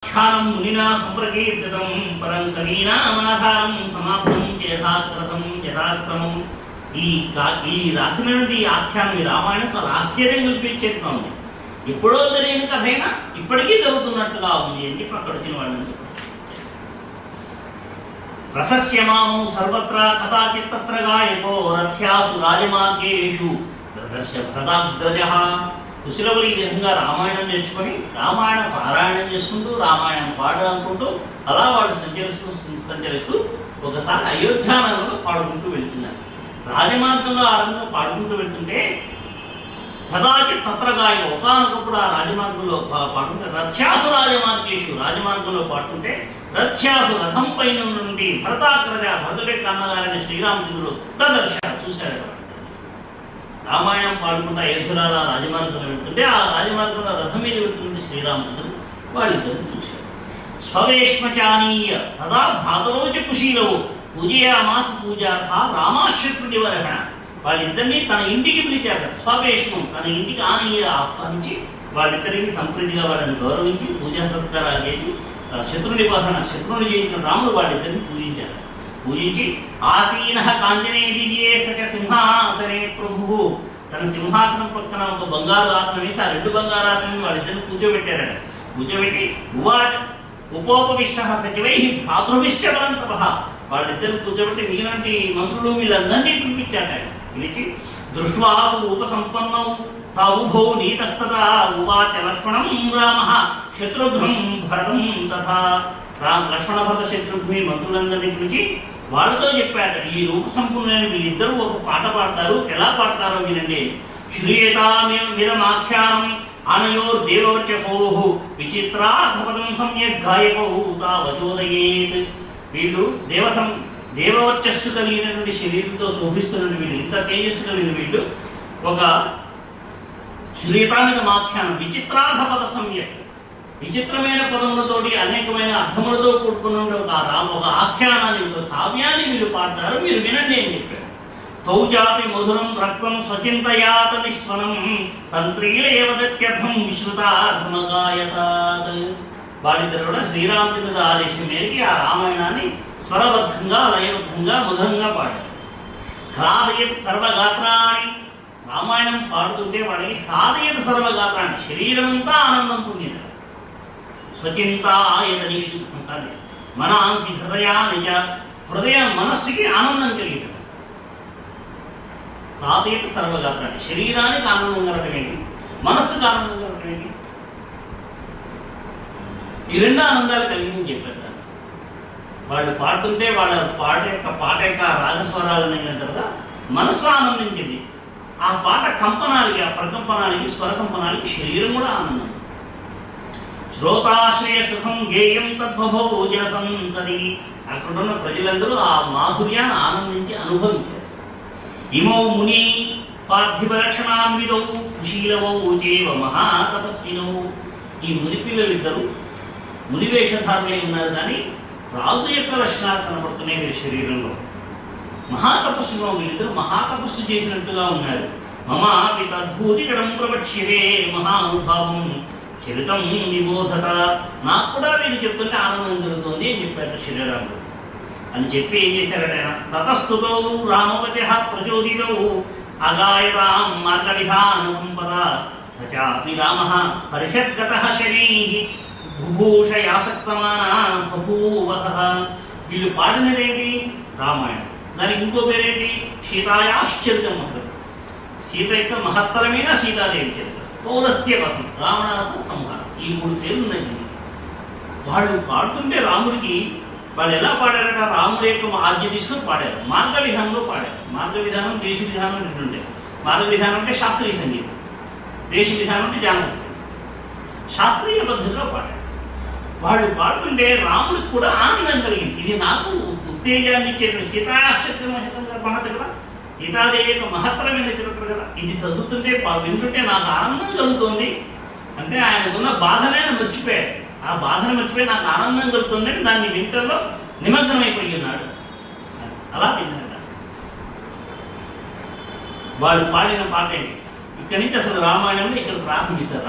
ఖ్యానం మునినా సంప్రకీర్తితం పరం కవీనామాధారం సమాప్తం యథాక్రతం యథాక్రమం. ఈ రాసినటువంటి ఆఖ్యానం ఈ రామాయణం చాలా ఆశ్చర్యం కల్పించేట్టుగా ఉంది. ఎప్పుడో జరిగిన కథ అయినా ఇప్పటికీ జరుగుతున్నట్టుగా ఉంది అని చెప్పి అక్కడ వచ్చిన వాళ్ళని ప్రశస్యమాము సర్వత్రా కథాచిత్తత్ర గాయకో రథ్యాసు రాజమార్గేషు దదర్శ భరతాగ్రజః. కుశలవులు ఈ విధంగా రామాయణం నేర్చుకొని రామాయణ పారాయణం చేసుకుంటూ రామాయణం పాడాలనుకుంటూ అలా వాళ్ళు సంచరిస్తూ ఒకసారి అయోధ్యానగరంలో పాడుకుంటూ వెళ్తున్నారు. రాజమార్గంలో ఆరంభంలో పాడుకుంటూ వెళ్తుంటే కదాచిత్ తత్రగాయ ఒకనొకప్పుడు ఆ రాజమార్గంలో పాడుతుంటే రథ్యాసు రాజమార్గేషు రాజమార్గంలో పాడుతుంటే రథ్యాసు రథం పైన నుండి భరతాగ్రజ భరతుడి కన్నగారైన శ్రీరామచంద్రుడు దదర్శ చూశాడు. రామాయణం పాడుకుంటూ అయోధ్యరాల రాజమార్గంలో వెళ్తుంటే ఆ రాజమార్గంలో రథం మీద వెళ్తుంటే శ్రీరామచంద్రుడు వాళ్ళిద్దరిని చూశాడు. స్వవేష్మచానీయ తదా భాతరోచ కుశీలవు పూజయామాస పూజార్థ రామాశత్రుడి వరహణ. వాళ్ళిద్దరినీ తన ఇంటికి పిలిచారు. స్వవేష్మం తన ఇంటికి ఆహ్వానించి వాళ్ళిద్దరికి సంప్రీతిగా వాళ్ళని గౌరవించి పూజా సత్కారాలు చేసి శత్రుని వరహణ శత్రువుని జయించిన రాముడు వాళ్ళిద్దరిని పూజించారు. పూజించి ఆసీన కాంజనే దివ్యే సక సింహాసనే ప్రభు తన సింహాసనం పక్కన ఒక బంగారు ఆసనం వేసి ఆ రెండు బంగారు ఆసనం వాళ్ళిద్దరిని కూర్చోబెట్టారట. కూర్చోబెట్టి ఉవాచ ఉపోపవిష్ట సచివై భ్రాతృవిష్ట బలంతప వాళ్ళిద్దరిని కూర్చోబెట్టి మిగిలినటువంటి మంత్రులు వీళ్ళందరినీ పిలిపించాట. పిలిచి దృష్ట్వా ఉపసంపన్నౌ తావుభౌ నీతస్తదా ఉవాచ లక్ష్మణం రామ శత్రుఘ్నం భరతం తథా. లక్ష్మణ భరత శత్రుఘ్ని మంత్రులందరినీ పిలిచి వాళ్ళతో చెప్పాట, ఈ రూప సంపూర్ణమైన వీళ్ళిద్దరూ ఒక పాట పాడతారు, ఎలా పాడతారో వినండి. శ్రూయేతామిదమాఖ్యానం ఆనయోర్ దేవవచపోః విచిత్రార్థపదం సమ్యక్ గాయకౌ తావచోదయేత్. వీళ్ళు దేవవర్చస్సు కలిగినటువంటి శరీరంతో శోభిస్తున్న వీళ్ళు, ఇంత తేజస్సు కలిగిన వీళ్ళు ఒక శ్రీతామిదమాఖ్యానం విచిత్రార్థపద సమ్యక్ విచిత్రమైన పదములతోటి అనేకమైన అర్థములతో కూడుకున్న ఒక ఆఖ్యానాన్ని ఒక కావ్యాన్ని వీళ్ళు పాడతారు, మీరు వినండి అని చెప్పారు. తౌజాపి మధురం రక్తం స్వచింతయాత నిస్వనం తంత్రీలేవదత్యర్థం విశ్రుతార్థమగాయతాత్. వాళ్ళిద్దరు కూడా శ్రీరామచంద్రుడు ఆదేశం మేరకు ఆ రామాయణాన్ని స్వరబద్ధంగా లయబద్ధంగా మధురంగా పాడారు. హ్లాదయత్ సర్వగాత్రాన్ని రామాయణం పాడుతుంటే వాళ్ళకి హ్లాదయత్ సర్వగాత్రాన్ని శరీరమంతా ఆనందం పొందినారు. స్వచింతాయతనిషు మనాంసి హృదయానిచ హృదయ మనస్సుకి ఆనందం కలిగింది. రాతేత సర్వగాత్రాన్ని శరీరానికి ఆనందం కలగడం ఏంటి, మనస్సుకు ఆనందం కలగడం ఏంటి, ఈ రెండు ఆనందాలు కలిగిందని చెప్పారు. వాళ్ళు పాడుతుంటే వాళ్ళ పాట యొక్క రాగస్వరాలను అయిన తర్వాత మనస్సు ఆనందించింది. ఆ పాట కంపనాలకి ఆ ప్రకంపనాలకి స్వరకంపనాలకి శరీరం కూడా ఆనందం. శ్రోతాశ్రయ సుఖం గేయం తద్భవో జనసంసది. అక్కడున్న ప్రజలందరూ ఆ మాధుర్యాన్ని ఆనందించి అనుభవించారు. ఇమౌ ముని పార్థివలక్షణాన్విదౌ కుశీలవౌ చేవ మహాతపస్వినౌ. ఈ ముని పిల్లలిద్దరూ మునివేషధారులై ఉన్నారు, కానీ రాజు యొక్క లక్షణాలు కనబడుతున్నాయి వీరి శరీరంలో. మహాతపస్సులో వీళ్ళిద్దరూ మహాతపస్సు చేసినట్టుగా ఉన్నారు. మమాపి తద్భూతికరం ప్రవక్ష్యతే మహానుభావం చరితం నిబోధత. నాకు కూడా వీళ్ళు చెప్తుంటే ఆనందం కలుగుతుంది అని చెప్పారు శ్రీరాముడు. అని చెప్పి ఏం చేశారట, తతస్తుతో రామవచః ప్రచోదితౌ అగాయతాం మార్గవిధాన సంపద సచాపి రామః పరిషద్గతః శరీః బుభూషయాసక్తమానా బభూవః. వీళ్ళు పాడినదేంటి రామాయణం, దానికి ఇంకో పేరేంటి సీతాయాశ్చరితం. సీత యొక్క మహత్తరమైన సీతాదేవి చరిత్ర, పౌలస్త్య పథం, రావణాసుర సంహారం, ఈ మూడు పేర్లు ఉన్నాయి. వాళ్ళు పాడుతుంటే రాముడికి వాళ్ళు ఎలా పాడారట, రాముడి యొక్క ఆజ్ఞ తీసుకొని పాడారు. మార్గ విధానంలో పాడారు. మార్గ విధానం దేశ విధానం రెండు ఉంటాయి. మార్గ విధానం అంటే శాస్త్రీయ సంగీతం, దేశ విధానం అంటే జానపద సంగీతం. శాస్త్రీయ పద్ధతిలో పాడారు. వాళ్ళు పాడుతుంటే రాముడికి కూడా ఆనందం కలిగింది. ఇది నాకు ఉత్తేజాన్ని ఇచ్చేటువంటి సీతాశ్చర్య మహత కదా, సీతాదేవి యొక్క మహత్తరమైన చరిత్ర కదా, ఇది చదువుతుంటే వింటుంటే నాకు ఆనందం కలుగుతుంది. అంటే ఆయనకున్న బాధనే మర్చిపోయాడు. ఆ బాధను మర్చిపోయి నాకు ఆనందం కలుగుతుందని దాన్ని వింటల్లో నిమగ్నమైపోయి ఉన్నాడు. అలా విన్నాడు. వాళ్ళు పాడిన పాట ఏంటి, ఇక్కడి నుంచి అసలు రామాయణంలో ఇక్కడ ప్రారంభిస్తారు.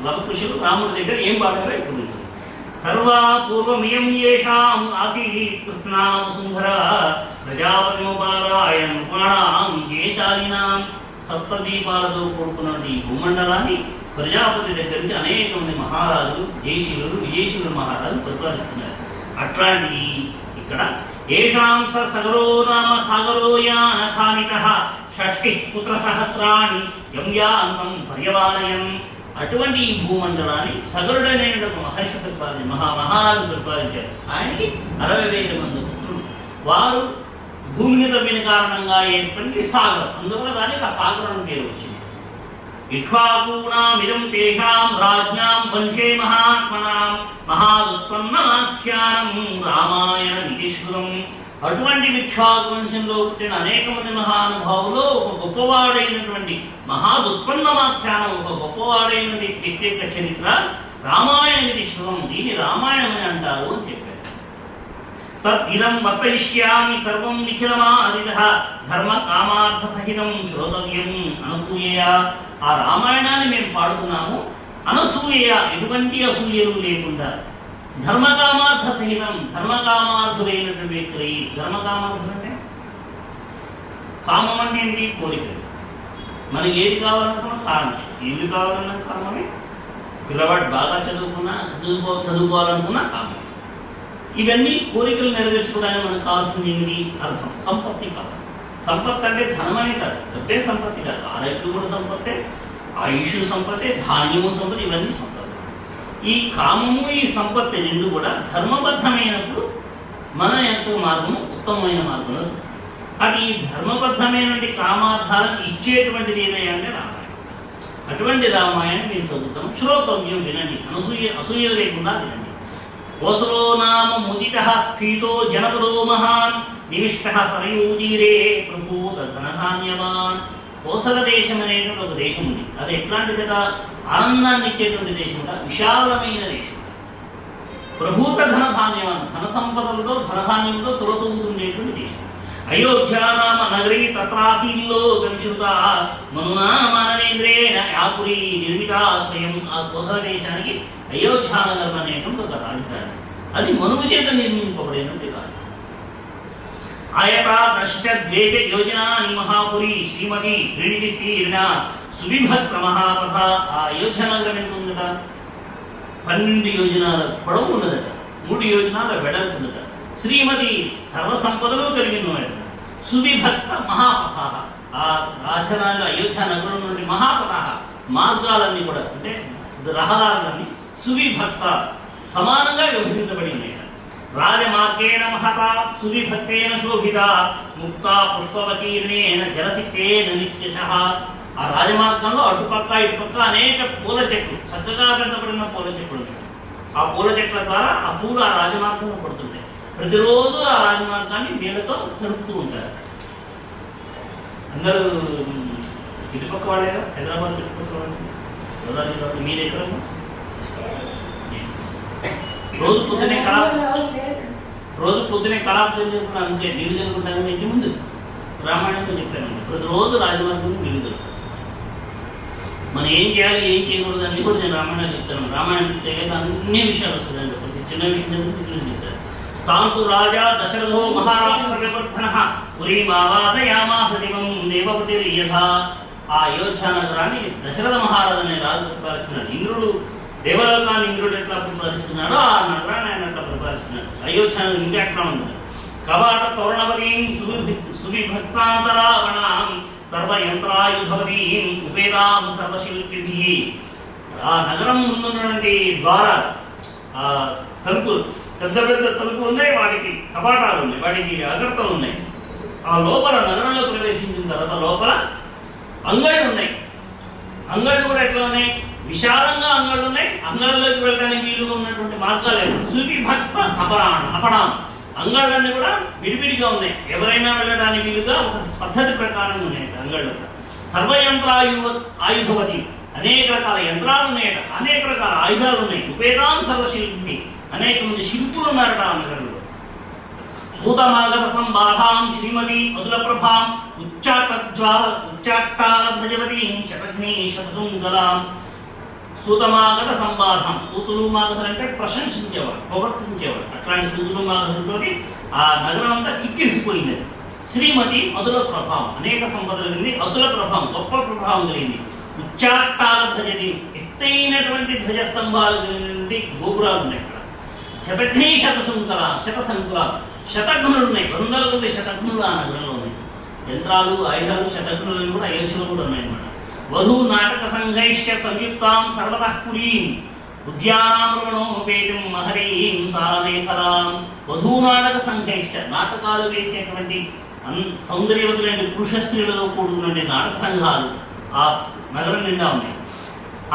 లవకుశులు రాముడి దగ్గర ఏం పాడారో ఇప్పుడు సర్వా పూర్వమియం యేషాం ఆసీత్ కృష్ణా వసుంధర ప్రజాపతిముపాదాయ నృపాణాం జయశాలినాం. సప్తదీపాలతో కూడుకున్నటువంటి ఈ భూమండలాన్ని ప్రజాపతి దగ్గర నుంచి అనేక మంది మహారాజులు, జయశీలుడు, విజయశీలుడు మహారాజులు పరిపాలిస్తున్నారు. అట్లాంటి ఇక్కడ ఏషాం సగరో నామ సాగరోయానఖానితః షష్ఠి పుత్ర సహస్రాణి యంయాంతం పర్యవారయన్. అటువంటి ఈ భూమండలాన్ని సగరుడైన మహర్షి మహారాజు పరిపాలించారు. ఆయనకి 60,000 మంది పుత్రులు. వారు భూమిని తవ్విన కారణంగా ఏర్పడింది సాగరం. అందువల్ల దానికి ఆ సాగరం అని పేరు వచ్చింది. ఇక్ష్వాకూణామిదం తేషాం రాజ్ఞాం వంశే మహాత్మనాం మహాదుత్పన్నమాఖ్యానం రామాయణ నితిశ్రుతం. అటువంటి ఇక్ష్వాకు వంశంలో పుట్టిన అనేక మంది మహానుభావులు ఒక గొప్పవాడైనటువంటి మహాదుత్పన్నమాఖ్యానం, ఒక గొప్పవాడైనటువంటి వ్యక్తిత్వ చరిత్ర రామాయణ నితిశ్రుతం. దీన్ని రామాయణం అని అంటారు అని చెప్పారు. తద్ఇదం వర్తయిష్యామి సర్వం నిఖిలమాదితః ధర్మ కామార్థ సహితం శ్రోతవ్యం అనసూయ. ఆ రామాయణాన్ని మేము పాడుతున్నాము అనసూయ, ఎటువంటి అసూయలు లేకుండా, ధర్మకామార్థ సహితం, ధర్మకామార్థులైనటువంటి వ్యక్తులు. ధర్మకామార్థులు అంటే కామం అంటే ఏంటి? కోరికలు. మనకి ఏది కావాలనుకున్నా కారణం, ఏది కావాలన్నా కామమే. పిల్లవాడు బాగా చదువుకోవాలనుకున్నా కామమే. ఇవన్నీ కోరికలు నెరవేర్చుకోవడానికి మనకు కావాల్సింది ఏమిటి? అర్థం, సంపత్తి కావాలి. సంపత్తి అంటే ధనమనే కాదు, డబ్బే సంపత్తి కాదు. ఆరోగ్యం కూడా సంపత్తే, ఆయుష్ సంపత్తే, ధాన్యము సంపత్తి, ఇవన్నీ సంపత్తి. ఈ కామము, ఈ సంపత్తి రెండు కూడా ధర్మబద్ధమైనప్పుడు మన యొక్క మార్గము ఉత్తమమైన మార్గంలో. అది ఈ ధర్మబద్ధమైనటువంటి కామార్థాలను ఇచ్చేటువంటిది ఏదైనా అంటే రామాయణం. అటువంటి రామాయణం మేము చదువుతాం. శ్రోతవ్యం, వినండి, అసూయ లేకుండా వినండి. కోసలో నామ ముదితః స్ఫీతో జనపదో మహాన్ నివిష్టః సరయూతీరే ప్రభూత ధనధాన్యవాన్. కోసల దేశం అనేటువంటి ఒక దేశం ఉంది. అది ఎట్లాంటిదట? ఆనందాన్ని ఇచ్చేటువంటి దేశం, విశాలమైన దేశం. ప్రభూత ధనధాన్యవాన్, ధన సంపదలతో ధనధాన్యంతో తులతూగుతుండేటువంటి దేశం. అయోధ్యానామ నగరీ తత్రాసీల్లో గవిశ్రుత మనునా మానవేంద్రేణ యాపురి నిర్మిత స్వయం. ఆ కోసల దేశానికి అయోధ్యానగరం అనేటువంటి ఒక రాజధాని. అది మనువు చేత నిర్మింపబడినటువంటి రాజధాని. ఆయతా దశద్వేజ యోజనాని మహాపురి శ్రీమతి త్రివిస్తీర్ణ సువిభక్త మహాపథ. ఆ అయోధ్య నగరం ఎంత ఉందట? 12 యోజనాల పొడవు ఉన్నదట, 3 యోజనాల వెడల్పు ఉందట. శ్రీమతి సర్వసంపదలు కలిగిన సువిభక్త మహాపథ. ఆ రాజధాని అయోధ్య నగరం నుండి మహాపథ, మార్గాలన్నీ కూడా అంటే రహదారులన్నీ సువిభక్త, సమానంగా విభజించబడి ఉన్నాయి. రాజమార్గేణ మహత సువిభక్తేన శోభిత ముక్తా పుష్పవతీర్ణేన జలసిక్తేన నిత్యశః. ఆ రాజమార్గంలో అటుపక్క ఇటుపక్క అనేక పూల చెట్లు, చక్కగా కట్టబడిన పూల చెట్లు ఉంటాయి. ఆ పూల చెట్ల ద్వారా ఆ పూలు ఆ రాజమార్గంలో పడుతుంటాయి. ప్రతిరోజు ఆ రాజమార్గాన్ని నీళ్లతో తడుపుతూ ఉంటారు. అందరూ ఇటుపక్క వాడేగా, హైదరాబాద్ చుట్టుపక్క వాడు. మీరు ఎక్కడ? రోజు పొద్దునే కళాపు చదువుకుంటా, అంతే నీళ్ళు చదువుకుంటాను. ఇంటి ముందు రామాయణంలో చెప్పానండి, ప్రతిరోజు రాజమార్గం నీళ్ళు చదువుతాను. మనం ఏం చేయాలి, ఏం చేయకూడదు అన్ని కూడా నేను రామాయణం చెప్తాను. రామాయణం చెప్తే అన్ని విషయాలు వస్తుందండి. ప్రతి చిన్న విషయం చెప్తాను. తాంతు రాజా దశరథో మహారాష్ట్ర వివర్ధన పురీమావాసయామాస దివం దేవపతిర్యథా. ఆ అయోధ్య నగరాన్ని దశరథ మహారాజు అనే రాజు పరిపాలిస్తున్నాడు. ఇంద్రుడు దేవలోకాన్ని ఇంద్రుడు ఎట్లా పరిపాలిస్తున్నాడో ఆ నగరాన్ని ఆయన అట్లా పరిపాలిస్తున్నాడు. అయోధ్య ఇంకా ఎట్లా ఉంది? కవాట తోరణవరీం సువిభక్తాంతరావణాం సర్వయంత్రాయుధవరీం ఉపేదాం సర్వశిల్పిభిః. ఆ నగరం ముందున్నటువంటి ద్వారాలు, ఆ తలుపులు, పెద్ద పెద్ద తలుపులు ఉన్నాయి, వాటికి కపాటాలు ఉన్నాయి, వాటికి అగర్తలు ఉన్నాయి. ఆ లోపల నగరంలో ప్రవేశించిన తర్వాత లోపల అంగళ్ళు ఉన్నాయి. అంగళ్ళు కూడా ఎట్లా ఉన్నాయి? విశాలంగా అంగళ్ళు ఉన్నాయి. అంగళ్ళలోకి వెళ్ళడానికి వీలుగా ఉన్నటువంటి మార్గాలు సువిభక్త అపడాం. అంగళ్ళన్నీ కూడా విడివిడిగా ఉన్నాయి. ఎవరైనా వెళ్ళడానికి వీలుగా ఒక పద్ధతి ప్రకారం ఉన్నాయి అంగళ్ళు. ఆయుధవతి, అనేక రకాల యంత్రాలు ఉన్నాయట, అనేక రకాల ఆయుధాలు ఉన్నాయి. ఉపేదాం సర్వశిల్పి, అనేక మంది శిల్పులు ఉన్నారట ఆ నగరంలో. సూతమాగతం బాధాం శ్రీమతి మధుల ప్రభాం ఉచ్చాట్టాల భజవతీం శతఘ్నీ శతసుందలాం. సూతమాగత సంబాధం. సూతులు మాగధులు అంటే ప్రశంసించేవాడు, ప్రవర్తించేవాడు. అట్లాంటి సూతులు మాగధులతో ఆ నగరం అంతా కిక్కిరిసిపోయింది. శ్రీమతి అతుల ప్రభావం, అనేక సంపదలు కలిగింది. అతుల ప్రభావం, గొప్ప ప్రభావం కలిగింది. ఉచ్చాట్టాల ధ్వజని, ఎత్తైనటువంటి ధ్వజస్తంభాలు కలిగినటువంటి గోపురాలు ఉన్నాయి అక్కడ. శతఘ్ని శతసంకులాలు, శతఘ్నులు ఉన్నాయి, వందల కొద్ది శతఘ్నులు ఆ నగరంలో ఉన్నాయి. యంత్రాలు, ఆయుధాలు, శతఘ్నులు కూడా అయోధ్యలో కూడా ఉన్నాయన్నమాట. వధూ నాటక సంఘైశ్చ సంయుక్తాం సర్వతః పురీం ఉద్యానామృగణోపేతం మహరీం సారమేఖలాం. వధూ నాటక సంఘైశ్చ, నాటకాలు వేసేటువంటి సౌందర్యవతులైన పురుష స్త్రీలతో కూడుకున్న నాటక సంఘాలు ఆ నగరం నిండా ఉన్నాయి.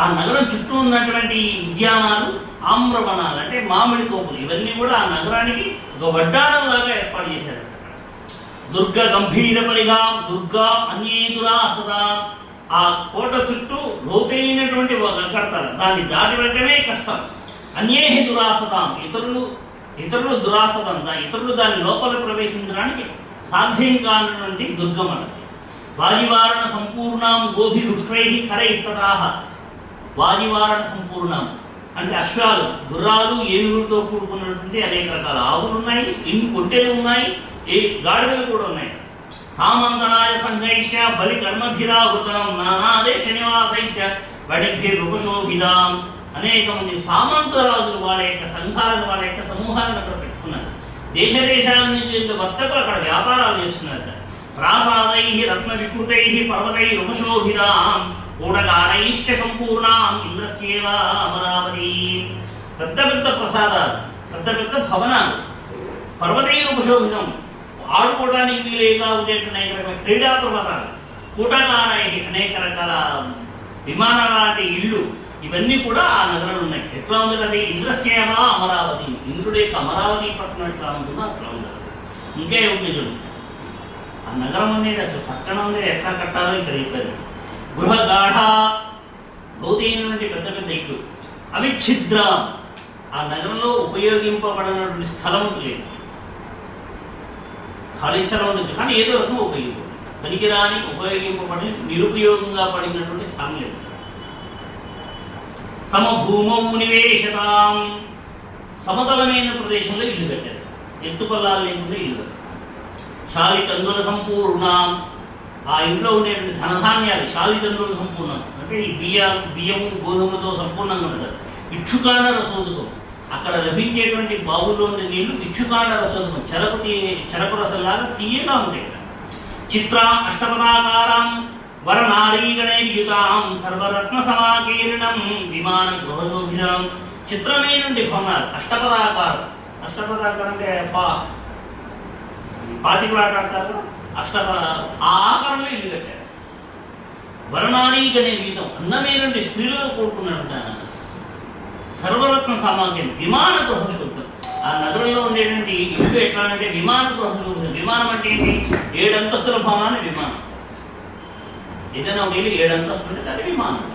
ఆ నగరం చుట్టూ ఉన్నటువంటి ఉద్యానాలు, ఆమ్రవనాలు అంటే మామిడి తోపులు, ఇవన్నీ కూడా ఆ నగరానికి ఒక వడ్డాణంలాగా ఏర్పాటు చేశారు. దుర్గ గంభీర పరిగాం దుర్గా అన్యేదురా సదా. ఆ కోట చుట్టూ లోతైనటువంటి కడతారు, దాన్ని దాటి వెళ్ళటమే కష్టం. అన్యేహి దురాసతాం, ఇతరులు దురాసతం, ఇతరులు దాని లోపల ప్రవేశించడానికి సాధ్యం కానటువంటి దుర్గమన. వాజివారణ సంపూర్ణం గోభిరుష్ట్రై కరైస్తతాహ. వాజివారణ సంపూర్ణం అంటే అశ్వాలు, గుర్రాలు, ఏనుగులతో కూడుకున్నటువంటి అనేక రకాల ఆవులు ఉన్నాయి, ఒంటెలు ఉన్నాయి, గాడిదలు కూడా ఉన్నాయి. సామంతనాయ సంఘైశ్చ బలి కర్మభిరావృతం నానాదేశ నివాసైశ్చ బడిభిరుపశోభిదాం. అనేక మంది సామంత రాజులు వాళ్ళ యొక్క సంఘాలను, వాళ్ళ యొక్క సమూహాలను అక్కడ పెట్టుకున్నారు. దేశ దేశాల నుంచి వర్తకులు అక్కడ వ్యాపారాలు చేస్తున్నారు. ప్రాసాదై రత్న వికృతై పర్వతై ఉపశోభిదాం కూడగారైశ్చ సంపూర్ణాం ఇంద్రస్యేవ అమరావతి. పెద్ద పెద్ద ప్రసాదాలు, పెద్ద పెద్ద భవనాలు, పర్వతై ఉపశోభితం, ఆడుకోవడానికి వీలుగా ఉండేటువంటి అనేక రకాల క్రీడా పర్వతాలు, కూటగారై అనేక రకాల విమానాల లాంటి ఇళ్ళు, ఇవన్నీ కూడా ఆ నగరంలో ఉన్నాయి. ఎట్లా ఉంది అది? ఇంద్రసేవ అమరావతి, ఇంద్రుడి యొక్క అమరావతి పట్టణం ఎట్లా ఉంటుందో అట్లా ఉండదు. ఇంకే ఉంది చూడు, ఆ నగరం అనేది అసలు పట్టణం అనేది ఎట్లా కట్టాలో ఇక్కడ చెప్పారు. గృహగాఢ, లోతైనటువంటి పెద్ద పెద్ద ఇళ్ళు. అవిచ్ఛిద్ర, ఆ నగరంలో ఉపయోగింపబడినటువంటి స్థలం లేదు, ఖాళీ స్థలం ఉండదు, కానీ ఏదో రకం ఉపయోగం పనికిరాని ఉపయోగింపబడి నిరుపయోగంగా పడినటువంటి స్థలం లేదు. తమ భూమౌ నివేశతాం, సమతలమైన ప్రదేశంలో ఇల్లు కట్టారు, ఎత్తుపల్లాలు లేకుండా ఇల్లు కట్టారు. శాలితందుల సంపూర్ణం, ఆ ఇంట్లో ఉండేటువంటి ధనధాన్యాలు శాలితందుల సంపూర్ణం అంటే ఈ బియ్యము గోధుమలతో సంపూర్ణంగా ఉంటారు. ఇక్షుకాండ రసోదకం, అక్కడ లభించేటువంటి బావుల్లో ఉండే నీళ్లు ఇక్షుకాండ రసోదకం, చెరకు రసంలాగా తీయగా ఉంటాయి. చిత్రాం అష్టపదాకారం వరనారీగణైర్యుతాం సర్వరత్న సమాకీర్ణం విమాన గృహశోభితం. చిత్రమైనటువంటి భవనాలు, అష్టపదాకారం. అష్టపదాకారం అంటే పాచికలాట ఆడతారు, ఆ ఆకారంలో ఇల్లు కట్టారు. వరనారీగణైర్యుతం, అందమైనటువంటి స్త్రీలతో కూడుకున్నట్టు సర్వరత్న సమాకీర్ణం విమాన గృహశోభితం. ఆ నగరంలో ఉండేటువంటి ఇల్లు ఎట్లా అంటే విమాన గృహశోభితం. విమానం అంటే ఏంటి? 7 అంతస్తుల భవనాన్ని విమానం. ఏదైనా ఒక ఇల్లు 7 అంతస్తులు అంటే అది విమానం.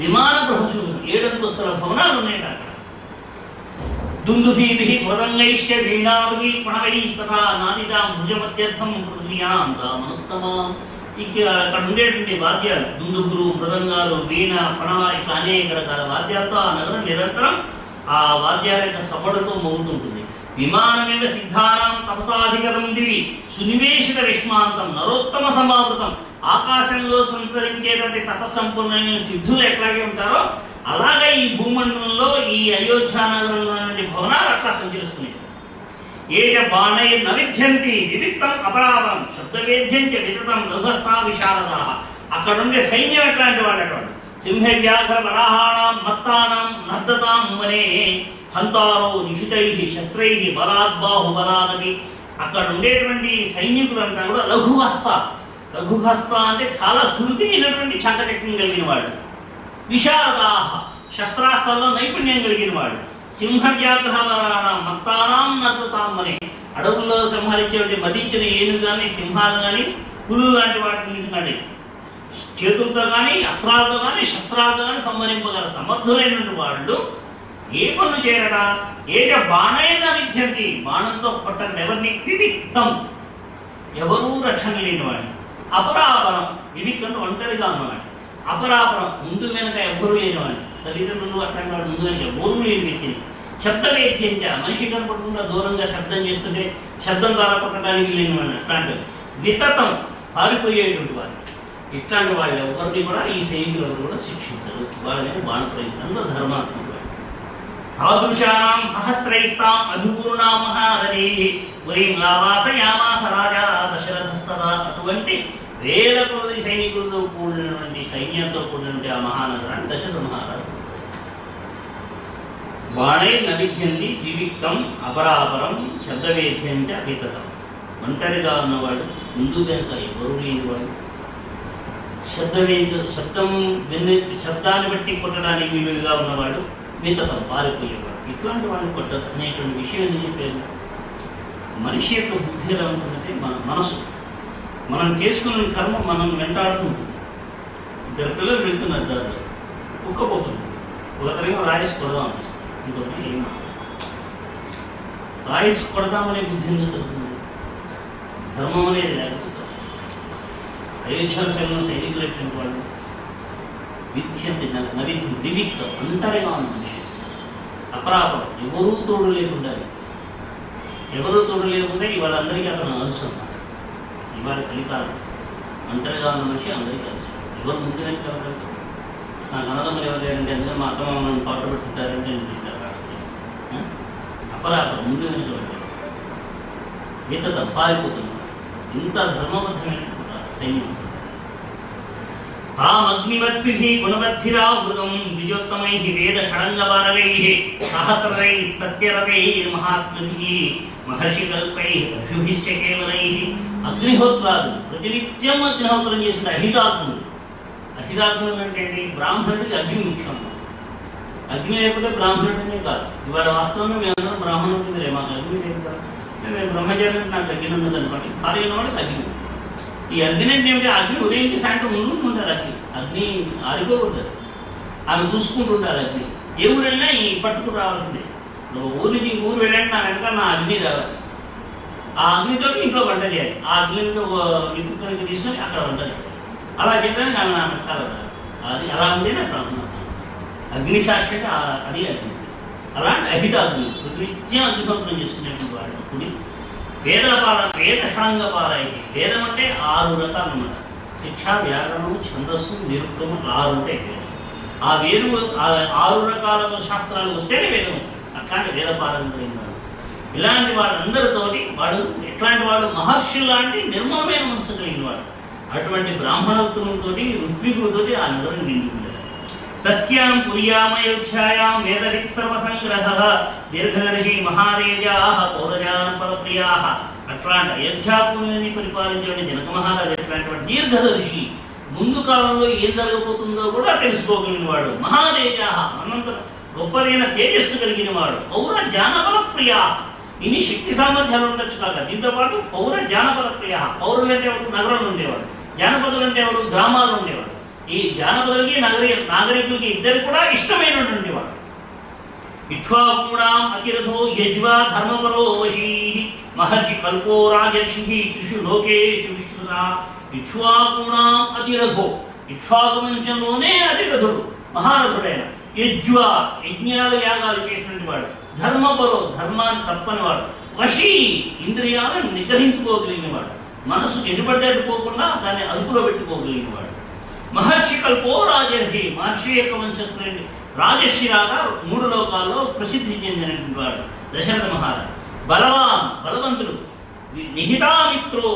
విమాన గృహశోభితం, 7 అంతస్తుల భవనాలు ఉన్నాయి అక్కడ. దుందుభీభి మృదంగైశ్చ వీణాభి ప్రణవైస్తథా నాదిదాం భుజమత్యర్థం పృథ్వ్యాం రామోత్తమాం. అక్కడ ఉండేటువంటి వాద్యాలు, దుందుగులు, మృదంగాలు, వీణ, ప్రణవ, ఇట్లా అనేక రకాల వాద్యాలతో ఆ నగరం నిరంతరం ఆ వాద్యాల యొక్క సపడుతో మోగుతుంటుంది. విమానమేవ సిద్ధానాం తపసాధిగతం దివి సునివేశిత విష్మాంతం నరోత్తమ సమావృతం. ఆకాశంలో సంతరించేటువంటి తపస్సంపూర్ణమైన సిద్ధులు ఎట్లాగే ఉంటారో అలాగే ఈ భూమండలంలో ఈ అయోధ్య నగరంలో భవనాలు అట్లా సంచరిస్తున్నాయి. ఏజ బాణై నవిధ్యంతి వివిక్తం అపరావం శబ్దవేద్యంచ వితతం లఘుస్థా విశారదా. అక్కడ ఉండే సైన్యం ఎట్లాంటి వాళ్ళు? సింహ వ్యాఘ్ర వరాహాణం మత్తానం నర్దతాం వనే హంతారో నిషితై శస్త్రై బలాద్బాహుబలాదవి. అక్కడ ఉండేటువంటి సైనికులంతా కూడా లఘుహస్త. లఘుహస్త అంటే చాలా చురుకైనటువంటి చాకచక్యం కలిగిన వాళ్ళు. విశారదాహ, శస్త్రాస్త్రాల్లో నైపుణ్యం కలిగిన వాళ్ళు. సింహ వ్యాఘ్ర వరాహాణం మత్తానం నర్దతాం వనే, అడవుల్లో సంహరించేటువంటి మదించిన ఏనుగు కానీ, సింహాలు కానీ, పులులు లాంటి వాటిని కానీ చేతులతో కానీ, అస్త్రాలతో కానీ, శస్త్రాలతో కానీ సంహరింపగల సమర్థులైనటువంటి వాళ్ళు ఏ పనులు చేయరట? ఏజ బాణైనా విద్యంతి, బాణంతో కొట్టని ఎవరిని? వివిక్తం, ఎవరూ రక్షణ లేని వాడిని. అపరాపరం, వివిక్తం ఒంటరిగా ఉన్నవాడిని. అపరాపరం, ముందు వెనక ఎవ్వరూ లేనివాడిని. తల్లిదండ్రులు అట్లాంటి వాడు ముందు వెనక బోరులు లేని వ్యక్తిని. శబ్దవేద్యంచ మనిషి కనపడకుండా దూరంగా శబ్దం చేస్తుంటే శబ్దం ద్వారా కొట్టడానికి లేని వాడిని అట్లాంటివి. వితతం పారిపోయేటువంటి వారు. ఇట్లాంటి వాళ్ళు ఎవరిని కూడా ఈ సైనికులు ఎవరు కూడా శిక్షించరు. వాళ్ళని బాణప్రయుక్తులు అందరూ ధర్మాత్మకులు. తాదృశానాం సహస్రైస్తాం అభిపూర్ణా మహారథీ పురీం లావాసయామాస రాజా దశరథస్తదా. అటువంటి వేల కొలది సైనికులతో కూడినటువంటి సైన్యంతో కూడినటువంటి ఆ మహానగరాన్ని దశరథ మహారాజు. బాణై నవిధ్యంతి వివిక్తం అపరాపరం శబ్దవేద్యంచ వితతం. ఒంటరిగా ఉన్నవాడు, ముందు వెనుక ఎవరు లేనివాడు, శబ్దాన్ని బట్టి కొట్టడానికి వీలుగా ఉన్నవాడు, వితతం పారిపోయేవాడు. ఇట్లాంటి వాడిని కొట్టదు అనేటువంటి విషయం ఎందుకు చెప్పేది? మనిషి యొక్క బుద్ధి ఎలా ఉంటుందంటే మన మనసు, మనం చేసుకున్న కర్మ మనం వెంటాడుతుంటుంది. ఇద్దరు పిల్లలు వెళ్తున్నారు దాంట్లో, కుక్కపోతుంది. ఒకరిగా రాయేసి కొడదాం అనిపిస్తుంది, ఇంకొకరి ఏం రాయేసి కొడదామనే బుద్ధి ఎందుకు వస్తుంది? ధర్మం అనేది లేకపోతే అయోధ్యలో సైనికులు ఎటువంటి వాళ్ళు విద్యంతి నవిధ్యం వివిక్తం ఒంటరిగా ఉన్న మనిషి. అపరాపరం ఎవరూ తోడు లేకుండా, ఎవరూ తోడు లేకుండా ఇవాళందరికీ అతను అవసరం. ఇవాళ కలికాలం ఒంటరిగా ఉన్న మనిషి అందరికీ అవసరం. ఎవరు ముందు వెళ్తారు? నాకు అన్నదమ్ములు ఎవరు లేదంటే అందరూ మా అత్తమ్మ నన్ను పాటు పెట్టుకుంటారంటే అపరాపరం ముందు వెనుక వెళ్ళారు. వితతం పారిపోతున్నారు. ఇంత ధర్మబద్ధమైన సైన్యం. తామగ్నివద్భిః గుణవద్భిరావృతం ద్విజోత్తమైః వేద షడంగపారగైః సహస్రైః సత్యరథైః మహాత్మభిః మహర్షికల్పైః ఋషిభిశ్చ కేవలైః. అగ్నిహోత్రాదులు ప్రతినిత్యం అగ్నిహోత్రం చేసిన అహితాత్ములు. అహితాత్ములు అంటే ఏంటి? బ్రాహ్మణుడికి అగ్ని ముఖ్యం. అగ్ని లేకపోతే బ్రాహ్మణుడినే కాదు. ఇవాళ వాస్తవంగా మేమందరం బ్రాహ్మణుడికి మాకు అగ్ని లేదు కదా. నేను బ్రహ్మచారి నాకు అగ్ని ఉన్నది అనుకోండి. ఖాళీ వాడికి అగ్ని. ఈ అగ్ని అంటే ఏమిటి? అగ్ని ఉదయంకి సాయంత్రం ముందు ఉండాలి. అగ్ని ఆరిపోకూడదు. ఆమె చూసుకుంటూ ఉండాలి. అగ్ని ఏ ఊరు వెళ్ళినా ఈ పట్టుకు రావాల్సిందే. నువ్వు ఊరికి ఊరు వెళ్ళండి, నా వెనక నా అగ్ని రావాలి. ఆ అగ్నితో ఇంట్లో వంట చేయాలి. ఆ అగ్నిని విద్యుత్తునికి తీసుకొని అక్కడ వంట చేయాలి. అలా చేయడానికి ఆమె నా వెనకాల రావాలి. అది అలా ఉంటే నాకు బ్రాహ్మణ అగ్ని సాక్షిగా అది అగ్ని. అలాంటి అహితాగ్ని నిత్యం అగ్నిహోత్రం చేసుకునేటువంటి వాడు. వేద షాంగపారాయి. వేదం అంటే 6 రకాలు అన్నమాట. శిక్ష, వ్యాకరణం, ఛందస్సు, నిరుక్తము 6 ఉంటాయి. ఆ 6 రకాల శాస్త్రాలు వస్తేనే వేదం అవుతుంది. అట్లాంటి వేదపారంపర్యం వాడు. ఇలాంటి వాళ్ళందరితోటి వాడు ఎట్లాంటి వాడు? మహర్షులు లాంటి నిర్మలమైన మనసు కలిగిన వాడు. అటువంటి బ్రాహ్మణోత్తములతో ఋత్వికులతో ఆ నగరం నిండి ఉండేది. తస్యాం పుర్యామయోధ్యాయాం వేదవిత్ సర్వసంగ్రహః దీర్ఘదర్శి మహాదేజాః పౌరజానపదప్రియాః. అట్లాంటి అయోధ్యాపురిని పరిపాలించే జనక మహారాజు ఎట్లాంటి దీర్ఘదర్శి, ముందు కాలంలో ఏం జరగబోతుందో కూడా తెలుసుకోగలిగిన వాడు. మహాదేజాః అనంత గొప్పదైన తేజస్సు కలిగిన వాడు. పౌర జానపద ప్రియా. ఇన్ని శక్తి సామర్థ్యాలు ఉండొచ్చు కాక దీంతో పాటు పౌర జానపద ప్రియా. పౌరులు అంటే ఎవరు? నగరంలో ఉండేవాడు. జానపదులు అంటే ఎవరు? గ్రామాల్లో ఉండేవాడు. ఈ జానపదులకి నాగరికులకి ఇద్దరు కూడా ఇష్టమైనటువంటి వాడు. ఇక్ష్వాకూణాం అతిరథో యజ్వా ధర్మపరో వశీ మహర్షి కల్పో రాజర్షి త్రిషు లోకేషు విశ్రుత. ఇక్ష్వాకూణాం అతిరథో, ఇక్ష్వాకు వంశంలోనే అతిరథుడు, మహారథుడైన. యజ్వా, యజ్ఞాలు యాగాలు చేసినటువంటి వాడు. ధర్మపరో, ధర్మాన్ని తప్పని వాడు. వశీ, ఇంద్రియాలను నిగ్రహించుకోగలిగిన వాడు. మనసుకు ఎన్నిపడితే పోకుండా దాన్ని అదుపులో పెట్టుకోగలిగిన వాడు. మహర్షి కల్పో రాజర్షి, మహర్షి యొక్క వంశస్థులండి. రాజర్షి రాగా 3 లోకాల్లో ప్రసిద్ధి చెందినటువంటి వాడు దశరథ మహారాజు. బలవాన్, బలవంతుడు. నిహితామిత్రో,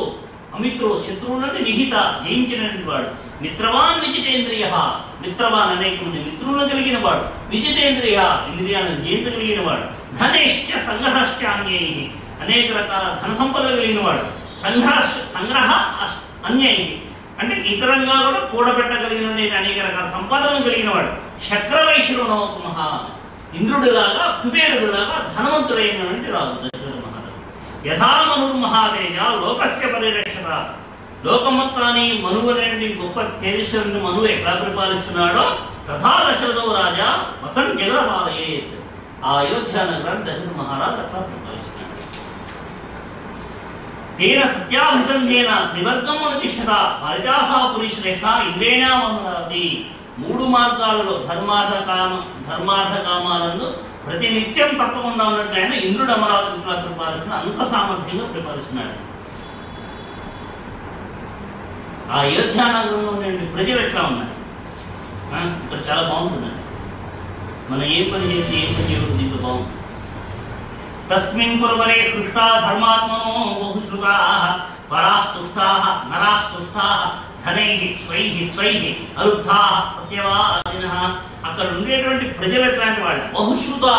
అమిత్రో శత్రువులను నిహిత జయించినటువంటి వాడు. మిత్రవాన్ విజితేంద్రియ, మిత్రవాన్ అనేక మంది మిత్రులను కలిగిన వాడు. విజితేంద్రియ, ఇంద్రియాలను జయించగలిగిన వాడు. ధనేశ్చ సంగ్రహశ్చ అన్యై, అనేక రకాల ధన సంపదలు కలిగిన వాడు. సంగ్రహ అన్యై అంటే ఇతరంగా కూడా కూడబెట్టగలిగిన అనేక రకాల సంపాదనలు కలిగిన వాడు. శక్రవైశ్రవణోప మహా, ఇంద్రుడిలాగా కుబేరుడిలాగా ధనవంతుడైనటువంటి రాజు దశరథ మహారాజు. యథామనుర్మహాతేజ లోకస్య పరిరక్షత, లోకం మొత్తాన్ని మనువనేటువంటి గొప్ప తేజస్సుని మనువు ఎట్లా పరిపాలిస్తున్నాడో తథా దశరథో రాజా వసన్ జగదపాలయేత్. ఆ అయోధ్య నగరాన్ని దశరథ మహారాజు అట్లా పరిపాలిస్తున్నాడు. తేన సత్యాభిసంధేన త్రివర్గం అనుతిష్టత పరిజాసా పురి శ్రేష్ఠ ఇంద్రేణామరాది. మూడు మార్గాలలో ధర్మార్థ కామాలందు ప్రతినిత్యం తప్పకుండా ఉన్నట్టు ఆయన ఇంద్రుడు అమరావతి ఇట్లా పరిపాలిస్తున్న అంత సామర్థ్యంగా పరిపాలిస్తున్నాడు. ఆ అయోధ్య నగరంలో ఉండే ప్రజలు ఎట్లా ఉన్నారు? ఇక్కడ చాలా బాగుంటుందండి. మనం ఏ పని చేసి ఏ పని చేయడం దీంట్లో బాగుంటుంది. తస్మిన్ పురవరే హృష్టా ధర్మాత్మనో బహుశ్రుతా పరాస్తుష్టా నరాస్తుష్టా ధనై స్వై అలుబ్ధా సత్యవాదిన. అక్కడ ఉండేటువంటి ప్రజలు ఎట్లాంటి వాళ్ళు? బహుశ్రుతా,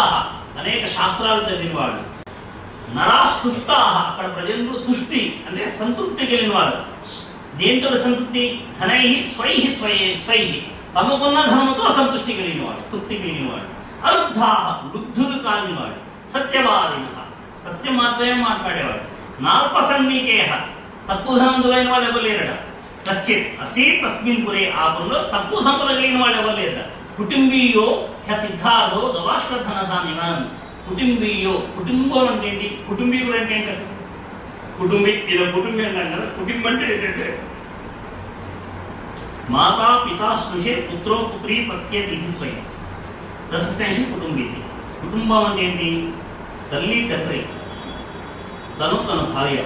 అనేక శాస్త్రాలు చదివిన వాళ్ళు. నరాస్తుష్టా, అక్కడ ప్రజలు తుష్టి అంటే సంతృప్తి కలిగిన వాళ్ళు. దేంతో సంతృప్తి? ధనై స్వై తమకున్న ధర్మంతో సంతృష్టి కలిగిన వాడు, తృప్తి కలిగిన వాడు. అలుబ్ధా, లుబ్ధులు కాని వాడు. సత్యవాదిన, సత్యం మాత్రమే మాట్లాడేవాడు. నాల్పసన్నికేహ, తక్కువ ధనంతులైన వాడు ఎవరు లేరట. కశ్చిత్ అసీ తస్మిన్ పురే, ఆ పురంలో తక్కువ సంపద కలిగిన వాడు ఎవరు లేరట. కుటుంబీయో హ్య సిద్ధార్థో గవాశ్వధనధాన్యవాన్. కుటుంబీయో, కుటుంబం అంటే ఏంటి? కుటుంబీకుడు అంటే ఏంటి? కుటుంబి, ఇలా కుటుంబం అంటాం కదా. కుటుంబం అంటే ఏంటంటే మాతా పితా స్పృశే పుత్రో పుత్రీ పత్యేతి స్వయం దశ కుటుంబీ. కుటుంబం అంటే ఏంటి? తల్లి తండ్రి, తను తన భార్య,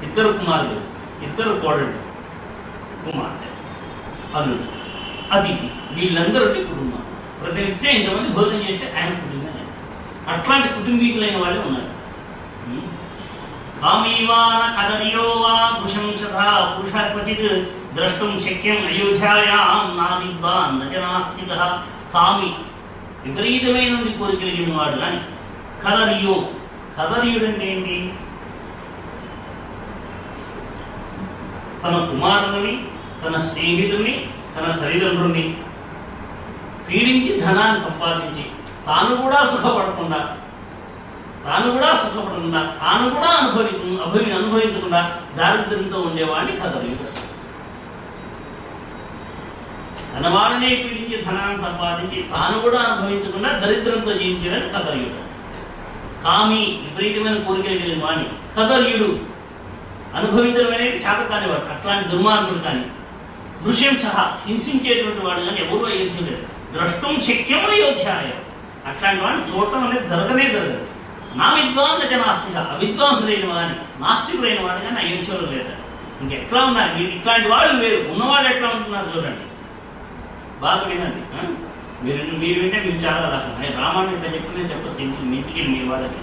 ఇద్దరు కుమారుడు, ఇద్దరు కోడళ్ళు, కుమార్తె, అల్లుడు, అతిథి, వీళ్ళందరూ కుటుంబం. ప్రతినిత్యం ఇంతమంది భోజనం చేస్తే ఆయన కుటుంబం. అట్లాంటి కుటుంబీకులైన వాళ్ళే ఉన్నారు. కామీవాన కదర్యో వా భృశంసథా పురుష క్వచిత్ ద్రష్టుం శక్యం అయోధ్యాయాం నావిద్వాన్ నజనాస్తికః. కామి, విపరీతమైన కోరికలిగిన వాడు కానీ. కదర్యో, కదర్యుడు అంటే ఏంటి? తన కుమారుని, తన స్నేహితుల్ని, తన తల్లిదండ్రుల్ని పీడించి ధనాన్ని సంపాదించి తాను కూడా సుఖపడకుండా, తాను కూడా అనుభవించకుండా దారిద్ర్యంతో ఉండేవాడిని కదర్యుడు. తన వాళ్ళనే పీడించి ధనాన్ని సంపాదించి తాను కూడా అనుభవించకుండా దరిద్రంతో జీవించడానికి కదర్యుడు. కామి, విపరీతమైన కోరికలు కలిగిన వాణి కదర్యుడు. అనుభవించడం అనేది చేత కానివాడు, అట్లాంటి దుర్మార్గుడు కానీ. దృశ్యం సహా, హింసించేటువంటి వాడు కానీ ఎవరు అయోధ్యుడు. ద్రష్టం శక్యం అయోధ్యాయ, అట్లాంటి వాడిని చూడటం అనేది జరగనే జరగదు. నా విద్వాన్ నాస్తిక, అవిద్వాంసులైన వాడిని, నాస్తికులైన వాడు కానీ అయోధ్యలో లేదు. ఇంకెట్లా ఉన్నారు మీరు? ఇట్లాంటి వాళ్ళు వేరు, ఉన్నవాళ్ళు ఎట్లా ఉంటున్నారు చూడండి. బాగా వినండి. మీరు వింటే మీరు చాలా రకం. రామాయణం ఇట్లా చెప్పిందే చెప్పచ్చు ఇంటికి మీ వాళ్ళకి.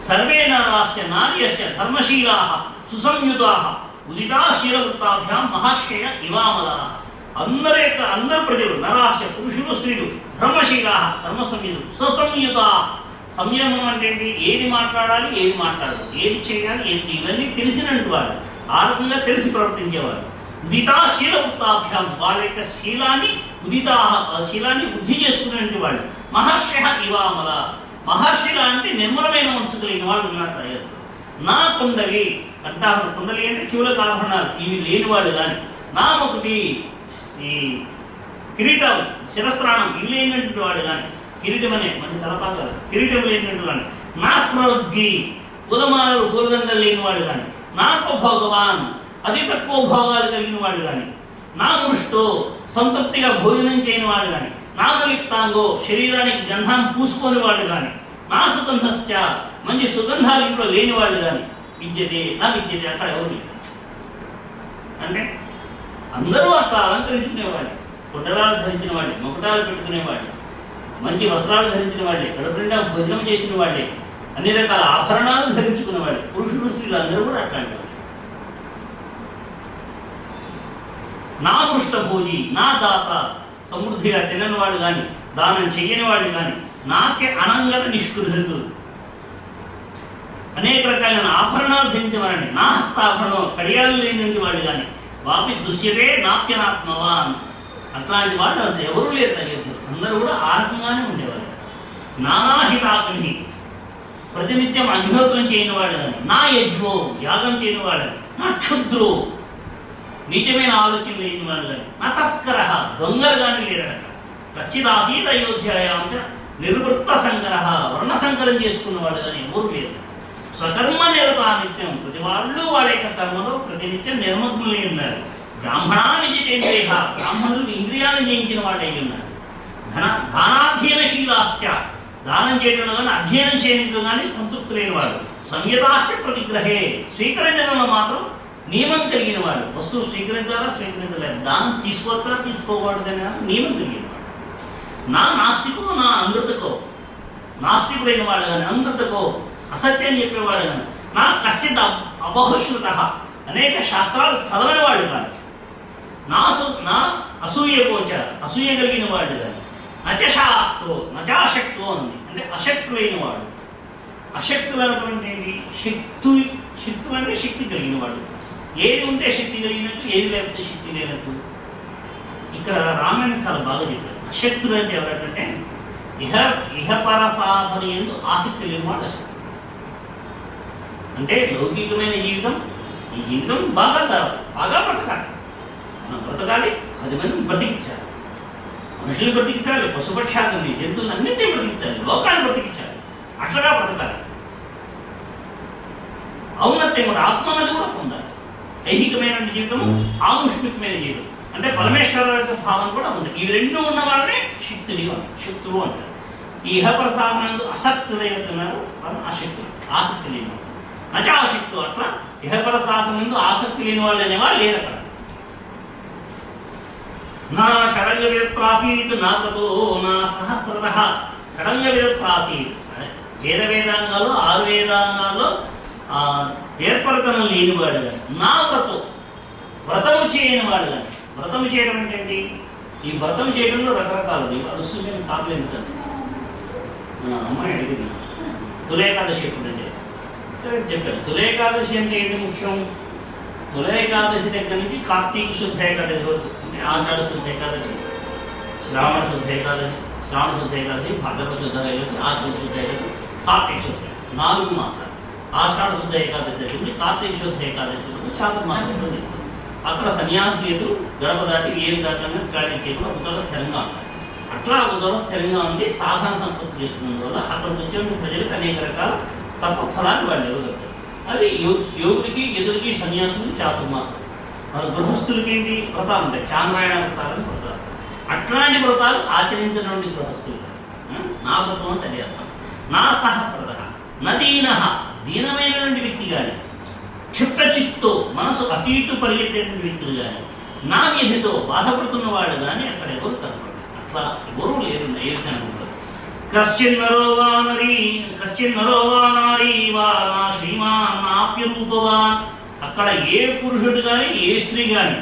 సర్వే నరాశ్చ నార్యశ్చ ధర్మశీలా సుసంయుతా ఉదితా శీలవృత్తాభ్యాం మహాశ్చయ ఇవామలా. అందరు ప్రజలు, నరాశ్చ పురుషులు స్త్రీలు, ధర్మశీలా ధర్మ సంయుతులు, సుసంయుత. సంయమం అంటే ఏంటి? ఏది మాట్లాడాలి, ఏది మాట్లాడాలి, ఏది చేయాలి, ఏది, ఇవన్నీ తెలిసినట్టు వాడు. ఆ రకంగా తెలిసి ప్రవర్తించేవాడు. ఉదితా శీలవృత్తాభ్యాం, వాళ్ళ యొక్క శీలాన్ని శీలాన్ని వృద్ధి చేసుకునేటువంటి వాళ్ళు. మహర్షయ ఇవామల, మహర్షుల అంటే నిర్మలమైన మనసు కలిగిన వాళ్ళు ఉన్నారు. నా కుండలి అంటారు. కుండలి అంటే చెవులకు ఆభరణాలు, ఇవి లేనివాళ్ళు కానీ. నా ఒకటి ఈ కిరీటాలు, శిరస్త్రాణం ఇవి లేనటువంటి వాడు కానీ. కిరీటం అనే మంచి తలపాకాలు, కిరీటం లేనటువంటి వాడు. నా స్రవద్గి, కులమాలలు పూలదండలు లేనివాడు కానీ. నాకు భగవాన్, అతి తక్కువ భోగాలు కలిగిన వాడు కానీ. నా మృష్టో, సంతృప్తిగా భోజనం చేయని వాడు కానీ. నా లిప్తాంగో, శరీరానికి గంధాన్ని పూసుకొని వాడు కానీ. నా సుగంధశ్చ, మంచి సుగంధాలు ఇంట్లో లేనివాడు కానీ. విద్యతే నా విద్యతే, అక్కడ ఎవరు అంటే అందరూ అట్లా అలంకరించుకునేవాడు. కుడ్డరాలు ధరించిన వాడే, మొకటాలు పెట్టుకునేవాడే, మంచి వస్త్రాలు ధరించిన వాడే, కడుపు నిండా భోజనం చేసిన వాడే, అన్ని రకాల ఆభరణాలు ధరించుకునేవాడే. పురుషులు స్త్రీలు అందరూ కూడా అట్లాంటి. నా పృష్ఠభోజి, నా దాత, సమృద్ధిగా తినని వాడు కానీ, దానం చెయ్యని వాడు కానీ. నాచే అనంగత నిష్కృతులు, అనేక రకాలైన ఆభరణాలు ధరించేవాడిని. నా హస్తాభరణం, కడియాలు లేని వాడు కానీ. వాపి దుశ్యతే నాప్యనాత్మవాన్, అట్లాంటి వాడు అసలు ఎవరు లేరు తగ్గించారు. అందరూ కూడా ఆ రకంగానే ఉండేవారు. నానాహితాగ్ని, ప్రతినిత్యం అగ్నిహోత్రం చేయని వాడు కానీ. నా యజ్ఞో, యాగం చేయని వాడు. నా క్షుద్రో, నీచమైన ఆలోచన లేని వాడు కానీ. నా తస్కర, దొంగలు కానీ లేరట. కశ్చిదాసీత అయోధ్యాయాంచ నిర్వృత్త సంకర, వర్ణ సంకరం చేసుకున్నవాడు కానీ ఎవరు లేరు. స్వకర్మ నిరత నిత్యం, ప్రతి వాళ్ళు వాళ్ళ యొక్క కర్మలో ప్రతినిత్యం నిర్మగ్నులై ఉన్నారు. బ్రాహ్మణాన్ని జితేంద్రియ, బ్రాహ్మణులకు ఇంద్రియాలను జయించిన వాడు అయి ఉన్నాడు. దానాధ్యయనశీలాశ్చ, దానం చేయడంలో కానీ అధ్యయనం చేయడం కానీ సంతృప్తి లేని వాడు. సంయతాశ్చ ప్రతిగ్రహే, స్వీకరించడంలో మాత్రం నియమం కలిగిన వాడు. వస్తువు స్వీకరించాలా స్వీకరించలేదు, దానం తీసుకోవచ్చా తీసుకోకూడదని నియమం కలిగిన వాడు. నా నాస్తికో నా అమృతకో, నాస్తికుడైన వాడు కానీ అమృతకో అసత్యం చెప్పేవాడు కానీ, నా కశ్చిత్ అబహుశ్రుత, అనేక శాస్త్రాలు చదవని వాడు కాదు. నా అసూయకోచ, అసూయ కలిగిన వాడు కానీ, నచశాక్తో నచాశక్తో ఉంది, అంటే అశక్తులైన వాడు. అశక్తులు అనేటువంటి శక్తు అంటే శక్తి కలిగిన వాడు. ఏది ఉంటే శక్తి కలిగినట్టు, ఏది లేకపోతే శక్తి లేనట్టు. ఇక్కడ రామాయణం చాలా బాగా చెప్పారు. అశక్తులు అంటే ఎవరంటే ఇహపర సాధన ఎందు ఆసక్తి లేని వాడు అశక్తులు. అంటే లౌకికమైన జీవితం, ఈ జీవితం బాగా బ్రతకాలి, మనం బ్రతకాలి, 10 మందిని బ్రతికించాలి, మనుషులు బ్రతికించాలి, పశుపక్షాలని జంతువులన్నింటినీ బ్రతికించాలి, లోకాన్ని బ్రతికించాలి. అట్లగా బ్రతకాలి. ఔన్నత్యం కూడా, ఆత్మన్నది కూడా పొందాలి. ఐహికమైన జీవితం, ఆముష్మికమైన జీవితం, అంటే పరమేశ్వర యొక్క భావం కూడా ఉంది. ఇవి రెండు ఉన్న వాళ్ళనే శక్తులు అంటారు. ఈ ఇహపర సాధనందు అసక్తులైతున్నారు వాళ్ళు అశక్తులు, ఆసక్తి లేని వాళ్ళు. నచాశక్తు, అట్లా ఇహపర సాధనందు ఆసక్తి లేని వాళ్ళు అనేవాళ్ళు లేరు అక్కడ. నా షడంగ విదత్రాసీత్ నా సతో నా సహస్రత. షడంగ విదత్రాసీత్, వేదాంగాల్లో 6 వేదాంగాల్లో ఏర్పడతనం లేనివాడు కానీ, నా వ్రతము చేయని వాడు కానీ. వ్రతము చేయడం అంటే ఏంటి? ఈ వ్రతం చేయడంలో రకరకాలు వస్తుంది. కాపులేదు అమ్మాయి అడిగింది తులేకాదశి ఎప్పుడంటే సరే చెప్పారు. తులేకాదశి అంటే ఏంటి ముఖ్యం? తులేకాదశి దగ్గర నుంచి కార్తీక శుద్ధ ఏకాదశి వరకు, అంటే ఆషాఢ శుద్ధ ఏకాదశి, శ్రావణ శుద్ధ ఏకాదశి, భాద్రపద శుద్ధ ఏకాదశి, ఆషాఢ శుద్ధ ఏకాదశి, కార్తీక శుద్ధ 4 మాసాలు. ఆషాఢ శుద్ధ ఏకాదశి దగ్గర నుంచి కార్తీక శుద్ధ ఏకాదశి వరకు చాతుర్మాసం. అక్కడ సన్యాసులు ఎదురు గడప దాటి ఏమి దాటంగా ట్రావెల్ చేయకుండా ఒకటో స్థిరంగా ఉంటారు. అట్లా ఒకటో స్థిరంగా ఉండి సాధన సంపత్తి చేస్తున్నందువల్ల అక్కడికి వచ్చే ప్రజలకు అనేక రకాల తప్ప ఫలాన్ని వాళ్ళు ఎదుగుతారు. అది యోగుడికి ఎదురుకి సన్యాసులకి చాతుర్మాసం. మరి గృహస్థులకి ఏంటి వ్రతాలు ఉంటాయి, చాంద్రాయణ వ్రతాలని వ్రతాలు. అట్లాంటి వ్రతాలు ఆచరించినటువంటి గృహస్థులు. నా వ్రతం అంటే అది అర్థం. నా సహస్రత నదీన, దీనమైనటువంటి వ్యక్తి కానీ, క్షిప్తచిత్తో మనసు అటు ఇటు పరిగెత్తేటువంటి వ్యక్తులు కానీ, నా వ్యాధితో బాధపడుతున్న వాడు కానీ అక్కడ ఎవరు కనపడరు. అట్లా ఎవరు లేరు అయోధ్యనంలో. కశ్చిన్నరో వా నారీ వా నా శ్రీమాన్ నాప్యరూపవాన్. అక్కడ ఏ పురుషుడు కానీ ఏ స్త్రీ కానీ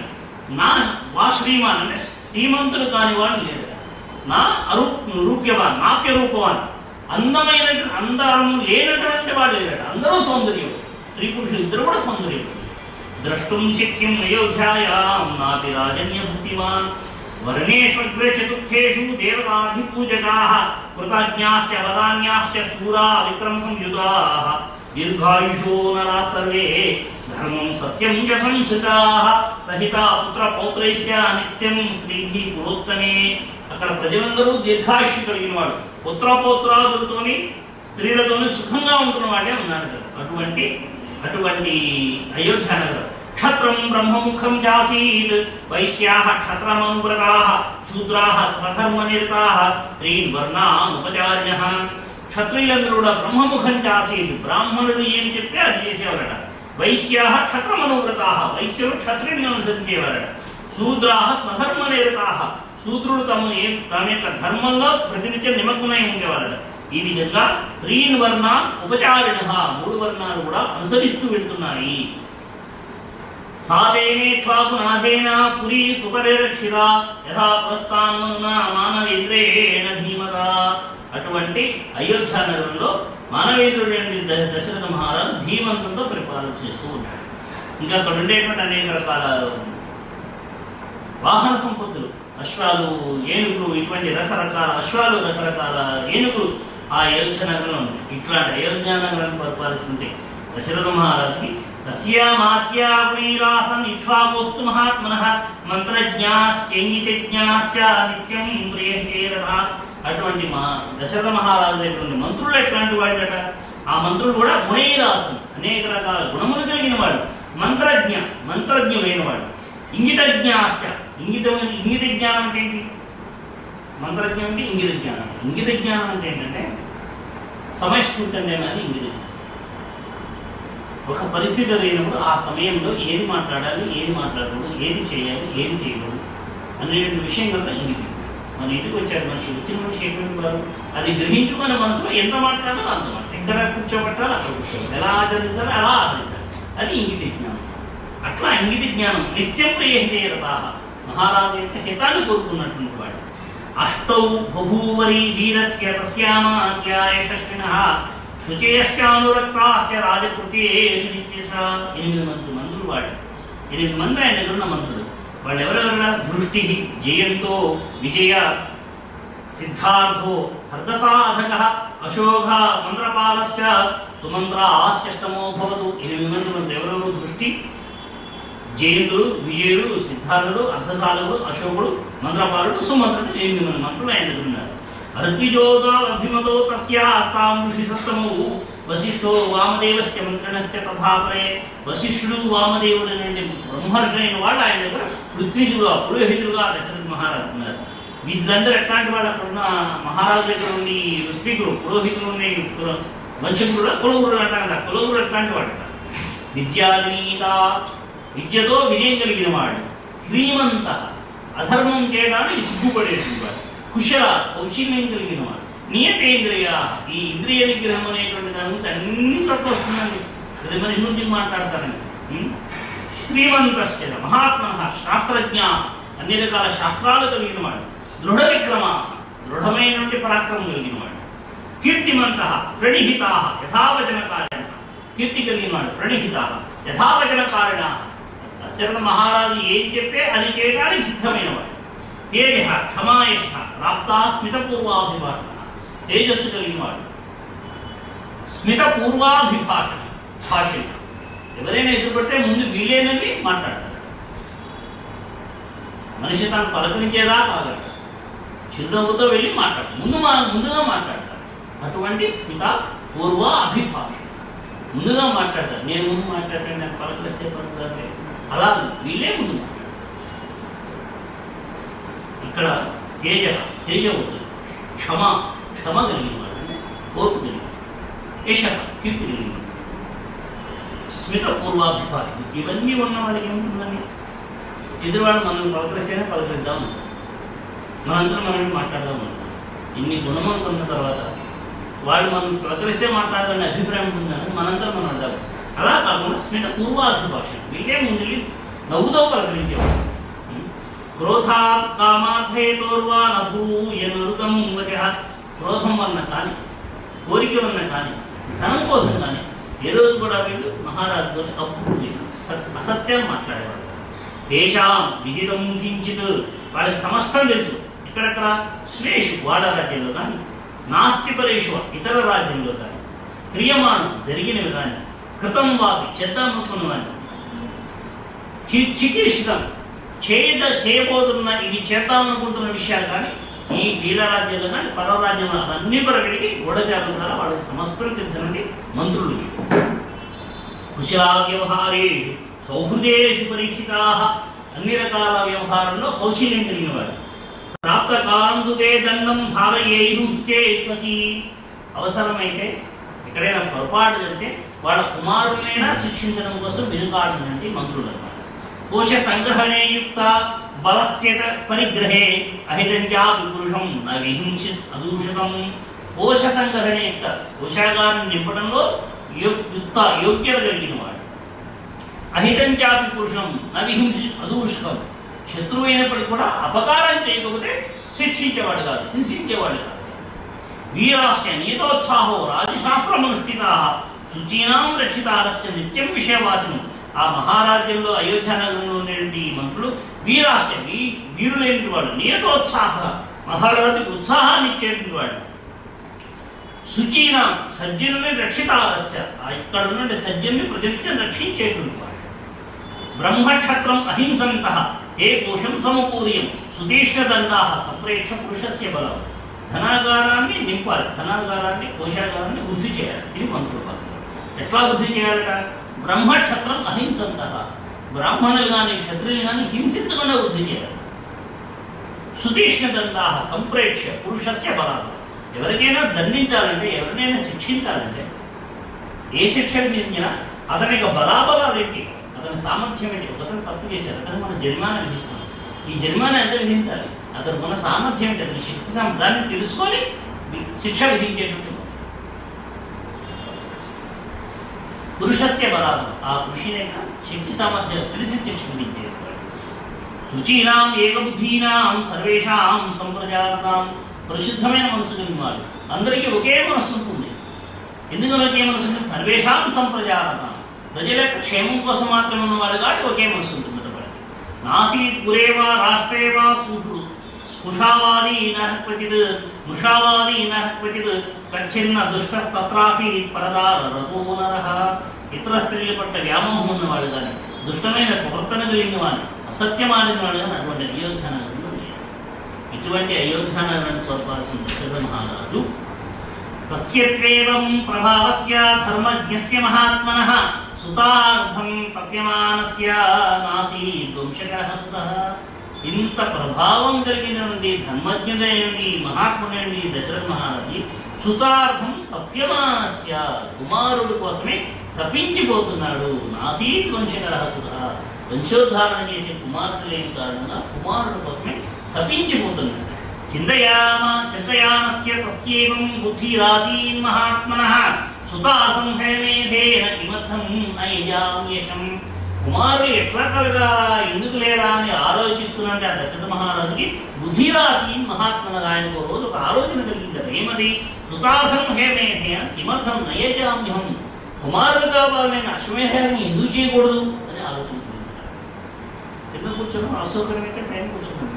నా వా శ్రీమాన్ అంటే శ్రీమంతుడు కాని వాడు లేడు. నా రూప్యవాన్ నాప్యరూపవాన్, అందము లేనటువంటి వాడు లేడు. అందరూ సౌందర్యం, స్త్రీ పురుషులు ఇద్దరు కూడా సౌందర్యం. ద్రష్టుం శక్యం అయోధ్యాయాం నాపి రాజన్య భక్తిమాన్. వర్ణేష్వగ్రే చతుర్థేషు దేవతాధిపూజకాః కృతజ్ఞాశ్చ వదాన్యాశ్చ శూరా విక్రమ సంయుతాః దీర్ఘాయుషో నరాः సర్వే ధర్మం సత్యం చ సంస్థితాః సహితా పుత్ర పౌత్రైశ్చ నిత్యం స్త్రీభిః పురోత్తమే. అక్కడ ప్రజలందరూ దీర్ఘాయుష్యు కలిగిన వాడు, పుత్రపౌత్రాదులతోని స్త్రీలతోని సుఖంగా ఉంటున్న వాడే ఉన్నారు కదా. అటువంటి అయోధ్య నగరం. క్షత్రం బ్రహ్మముఖం చాసీత్ వైశ్యాః క్షత్రమనువ్రతాః శూద్రాః స్వధర్మనిరతాః త్రీన్ వర్ణాన్ ఉపచారిణః. క్షత్రియులందరూ కూడా బ్రహ్మముఖం చాసీత్, బ్రాహ్మణులు ఏం చెప్తే అది చేసేవారట. వైశ్యాః క్షత్రమనువ్రతాః, వైశ్యులు క్షత్రియుని అనుసరించేవారట. శూద్రాః స్వధర్మనిరతాః, శూద్రుడు తమ యొక్క ధర్మంలో ప్రతినిత్యం నిమగ్నమై ఉండేవారట. ఈ విధంగా త్రీన్ వర్ణాన్ ఉపచారిణః, 3 వర్ణాలు కూడా అనుసరిస్తూ వెళ్తున్నాయి. సాదేనేత్వాపునాథేన పురీ సుపరిరక్షిత యథా ప్రస్థాన్మనునా మానవేంద్రేణ ధీమతా. అటువంటి అయోధ్య నగరంలో మానవేంద్రుడు దశరథ మహారాజు ధీమంతంతో పరిపాలన చేస్తూ ఉన్నాడు. ఇంకా అక్కడ ఉండేటువంటి అనేక రకాల వాహన సంపత్తులు, అశ్వాలు, ఏనుగులు, ఇటువంటి రకరకాల అశ్వాలు, రకరకాల ఏనుగులు ఆ అయోధ్య నగరంలో ఉంది. ఇట్లాంటి అయోధ్య నగరాన్ని పరిపాలిస్తుంటే దశరథ మహారాజుకి తస్యామాత్యాగుణీరాసన్ ఇక్ష్వాకోస్తు మహాత్మనః మంత్రజ్ఞాశ్చైనితజ్ఞాశ్చ నిత్యం ప్రియహేరథ. అటువంటి దశరథ మహారాజు దగ్గర మంత్రులు ఎట్లాంటి వాడట? ఆ మంత్రులు కూడా గుణైరాసన్, అనేక రకాల గుణములు కలిగిన వాడు. మంత్రజ్ఞులైన వాడు. ఇంగితజ్ఞాశ్చ. ఇంగిత జ్ఞానం అంటే ఏంటి? మంత్రజ్ఞం అంటే ఇంగిత జ్ఞానం. ఇంగిత జ్ఞానం అంటే ఏంటంటే సమయస్ఫూర్తి అంటే అది ఇంగిత జ్ఞానం. ఒక పరిస్థితి లేనప్పుడు ఆ సమయంలో ఏది మాట్లాడాలి, ఏది మాట్లాడకూడదు, ఏది చేయాలి, ఏది చేయకూడదు అనేటువంటి విషయం కనుక ఇంగిత. మన ఇంటికి వచ్చాడు మనిషి, వచ్చిన మనిషి ఎటువంటి వారు అది గ్రహించుకునే మనసులో ఎంత మాట్లాడాలో అంత మాట. ఎక్కడ కూర్చోబెట్టాలో అక్కడ కూర్చోబెట్టాలి, ఎలా ఆచరించాలో అలా ఆచరించాలి. అది ఇంగిత జ్ఞానం. అట్లా ఇంగిత జ్ఞానం నిత్యం ప్రియహితేరత. మహారాజు యొక్క హితాన్ని కోరుకున్నటువంటి వాడు. అష్టౌ బభూవరి వీరస్య తస్యామాఖ్యాయ షష్ఠినః శుచేశ్చానురక్తాస్య రాజకృత్యేషు నిత్యశ. 8 మంత్రులు వాడు. 8 మంది ఆయన దగ్గర ఉన్న మంత్రులు. వాళ్ళు ఎవరెవరైనా దృష్టి, జయంతో, విజయ, సిద్ధార్థో, హర్దసాధక, అశోక, మంత్రపాలశ్చ, సుమంత్రాశ్చష్టమో భవతు. 8 మంత్రులు ఎవరెవరు? దృష్టి, జయంతుడు, విజయుడు, సిద్ధార్థుడు, అర్ధసాధకుడు, అశోకుడు, మంత్రపాలుడు, సుమంత్రుడు. 8 మంత్రులు ఆయన దగ్గర ఉన్నారు. అభిమతో తస్యాస్తాం ఋషి సప్తమౌ వశిష్ఠో వామదేవశ్చ మంత్రిణశ్చ తథాపరే. వశిష్ఠుడు, వామదేవుడు అనే బ్రహ్మర్షులైన వాళ్ళు ఆయన దగ్గర పృథ్వీజులుగా, పురోహితులుగా దశరథ మహారాజు ఉన్నారు. వీళ్ళందరూ ఎట్లాంటి వాళ్ళు? అక్కడున్న మహారాజు దగ్గర ఉండి ఋత్వికులు, పురోహితులు, వంశకుడు, కులగురులు అంటారు కదా. కులగురులు ఎట్లాంటి వాడు? విద్యావినీత, విద్యతో వినయం కలిగిన వాడు. హ్రీమంత, అధర్మం చేయడానికి సిగ్గుపడేటువంటి వాడు. కుశల, కౌశల్యం కలిగిన వాడు. నియతేంద్రియ, ఈ ఇంద్రియ నిగ్రహం అనేటువంటి దాని నుంచి అన్ని చోట్ల వస్తుందండి. ప్రతి మనిషి నుంచి మాట్లాడతారండి. శ్రీమంతశ్చ మహాత్మ, శాస్త్రజ్ఞ, అన్ని రకాల శాస్త్రాలు కలిగిన వాడు. దృఢ విక్రమ, దృఢమైనటువంటి పరాక్రమం కలిగిన వాడు. కీర్తిమంత, ప్రణిహిత, యథావచనకారిణ, కీర్తి కలిగిన వాడు. ప్రణిహిత, యథావచనకారిణ, దశరథ మహారాజు ఏం చెప్తే అది చేయడానికి సిద్ధమైన వాడు. తేజ, క్షమాయష, ప్రాప్తా స్మితపూర్వాభిభాషణ, తేజస్సు కలిగిన వాడు. స్మితపూర్వాభిభాషణ, భాషణ. ఎవరైనా ఎదురుపడితే ముందు వీలేనని మాట్లాడతారు. మనిషి తాను పలకరించేదా కాదు, చిరునవ్వుతో వెళ్ళి మాట్లాడతారు. ముందుగా మాట్లాడతారు. అటువంటి స్మిత పూర్వ అభిభాషణ, ముందుగా మాట్లాడతారు. నేను ముందు మాట్లాడతాను, నేను పలకరిస్తే పలుకుతారు. అలా వీళ్ళే ముందు మాట్లాడతారు. ఇక్కడ తేజ, తేజవుతుంది. క్షమ, క్షమ కలిగిన వాడు, ఓర్పు కలిగిన వాడు. యశ, కీర్తి కలిగిన వాడు. స్మిత పూర్వాభిభాషణ, ఇవన్నీ ఉన్న వాడికి ఏముంటుందని? ఎదురువాడు మనం పలకరిస్తేనే పలకరిద్దాం, మనంతా మనం మాట్లాడదాం. ఇన్ని గుణములు కొన్న తర్వాత వాడు మనం పలకరిస్తే మాట్లాడాలనే అభిప్రాయం ఉంటుందని మనంతా మనం అర్థం. అలా కాకుండా స్మిత పూర్వాభిభాషణ, వీళ్ళే ముందు నవ్వుతో పలకరించేవాడు. క్రోధాత్ కామార్థేతోర్వా నభూయనృతం వచః. క్రోధం వలన కానీ, కోరిక వలన కానీ, ధనం కోసం కానీ ఏ రోజు కూడా వీళ్ళు మహారాజుతో అప్పుడు అసత్యాన్ని మాట్లాడేవాడు. తేషాం విదితం కించిత్, వాళ్ళకి సమస్తం తెలుసు. ఎక్కడెక్కడ? స్వేషు, వాడ రాజ్యంలో కానీ, నాస్తి పరేషు, ఇతర రాజ్యంలో కానీ, క్రియమాణం, జరిగినవి కానీ, కృతం వాపి, చెద్దామనుకున్న వాడిని, చికీర్షితం, చేయబోతున్న, ఇది చేద్దామనుకుంటున్న విషయాలు కానీ, ఈ వీరరాజ్యంలో కానీ, పరరాజ్యంలో అవన్నీ కూడా వీడికి గూఢచారులు ద్వారా వాళ్ళకి సమస్తం తెలిసినటువంటి మంత్రులు. కుశలా వ్యవహారేషు సౌహృదేషు పరీక్షితా, అన్ని రకాల వ్యవహారంలో కౌశల్యం కలిగిన వాడు. ప్రాప్త కాలందుతే దండం ధారయేయుశ్చేష్వసి, అవసరమైతే ఎక్కడైనా పొరపాటు జరిగితే వాళ్ళ కుమారులైనా శిక్షించడం కోసం వెనుకాడినటువంటి మంత్రులు అన్నమాట. కోశ సంగ్రహణే యుక్త బలస్యత పరిగ్రహే అహితంచా విపురుషం న విహింసిత్ అదూషితం. కోశ సంగ్రహణే యుక్త, కోశాగారం నింపడంలో యోగ్యత కలిగిన వాడు. అహితంచాపి పురుషం న విహింసిత్ అదూషితం, శత్రువు అయినప్పటికీ కూడా అపకారం చేయకపోతే శిక్షించేవాడు కాదు, హింసించేవాడు కాదు. వీరాశ్చ నీతోత్సాహో రాజశాస్త్రమనుష్ఠితా శుచీనాం రక్షితారశ్చ నిత్యం విషయవాసినం. ఆ మహారాజ్యంలో అయోధ్య నగరంలో ఉండేటువంటి మంత్రులు వీరాశ్చ, వీరులైన వాడు. నీతోత్సాహ, మహారాజుకు ఉత్సాహాన్ని ఇచ్చేటువంటి వాడు. శుచీనాం, సజ్జనుల్ని రక్షితారశ్చ, ఇక్కడ ఉన్న సజ్జనుల్ని ప్రతినిత్యం రక్షించేటువంటి వాడు. బ్రహ్మక్షత్రం అహింసంత ఏ కోశం సమపూర్యం సుతీష్ణదండా సంప్రేక్ష పురుషస్య బలం. ధనాగారాన్ని నింపాలి, ధనాగారాన్ని, కోశాగారాన్ని వృద్ధి చేయాలి. ఇది మంత్రుల పద్ధతి. ఎట్లా వృద్ధి చేయాలట? బ్రహ్మక్షత్రం అహింసంత, బ్రాహ్మణులు కానీ క్షత్రియులు కానీ హింసించకుండా వృద్ధి చేయాలి. సుతీష్ణదండా సంప్రేక్ష పురుషస్య బలాలు. ఎవరికైనా దండించాలంటే, ఎవరినైనా శిక్షించాలంటే ఏ శిక్ష విధించినా అతని యొక్క బలాబలాలు ఏంటి, అతని సామర్థ్యం ఏంటి. ఒకతను తప్పు చేశారు, అతను మన జరిమానా విధిస్తున్నాం. ఈ జరిమానా ఎంత విధించాలి, అతను మన సామర్థ్యం ఏంటి, అతని శక్తి దాన్ని తెలుసుకొని శిక్ష విధించేటువంటి పురుషస్య బలాలు. ఆ పురుషుని శక్తి సామర్థ్యాలు తెలిసి శిక్ష విధించేది. రుచీనాం ఏకబుద్ధీనాం సర్వేషాం సంప్రజాతాం. పరిశుద్ధమైన మనసు కలిగిన వాడు, అందరికీ ఒకే మనస్సు ఉంటుంది. ఎందుకు ఒకే మనసు ఉంటుంది? సర్వేషాం సంప్రజాతాం. ప్రజల యొక్క క్షేమం కోసం మాత్రమే ఉన్నవాడు కాబట్టి ఒకే మనసు ఉంటుంది. నాసీ పురేవా రాష్ట్రేవా సూహుడు స్పృషావాదీ నక్వచిత్ మృషావాదీ నక్వచిత్ కచ్చిన్న దుష్ట తత్రాసి పరదార రతోనరః. ఇతర స్త్రీల పట్ల వ్యామోహం ఉన్నవాడు కానీ, దుష్టమైన ప్రవర్తన కలిగిన వాడు, అసత్యమాడిన వాడు కానీ అటువంటి అయోధ్యానగరంలో లేడు. ఇటువంటి అయోధ్యానగరాన్ని చూపాల్సిన దశరథ మహారాజు తస్యత్వేవం ప్రభావస్య ధర్మజ్ఞస్య మహాత్మనః సుతార్థం తప్యమానస్య నాసీత్ వంశకరః సుతః. ఇంత ప్రభావం కలిగినటువంటి ధర్మజ్ఞుడైనటువంటి మహాత్ముడైనటువంటి దశరథ మహారాజు సుతార్థం తప్యమానస్య, కుమారుడు కోసమే తప్పించిపోతున్నాడు. నాసీత్ వంశకరః సుతః. వంశోద్ధారణ చేసే కుమారుడు లేని కారణంగా కుమారుడు కోసమే తప్పించిపోతున్నాడు. చింతయానస్య తస్యేవం బుద్ధిరాసీన్ మహాత్మనః సుతార్థం హేమేధేన కిమర్థం నయజామ్యశం. కుమారుడు ఎట్లా కలగాలా, ఎందుకు లేరా అని ఆలోచిస్తున్నట్టే ఆ దశరథ మహారాజుకి బుద్ధిరాసీన్ మహాత్మనగా ఆయనకు రోజు ఒక ఆలోచన కలిగింది. ఏమది? సుతార్థం హేమేధేన కిమర్థం నయజామ్యహం. కుమారుడు కావాలి, నేను అశ్వమేధాన్ని ఎందుకు చేయకూడదు అని ఆలోచించింది. కింద కూర్చోడం అసౌకర్యమైతే పైన కూర్చోడం.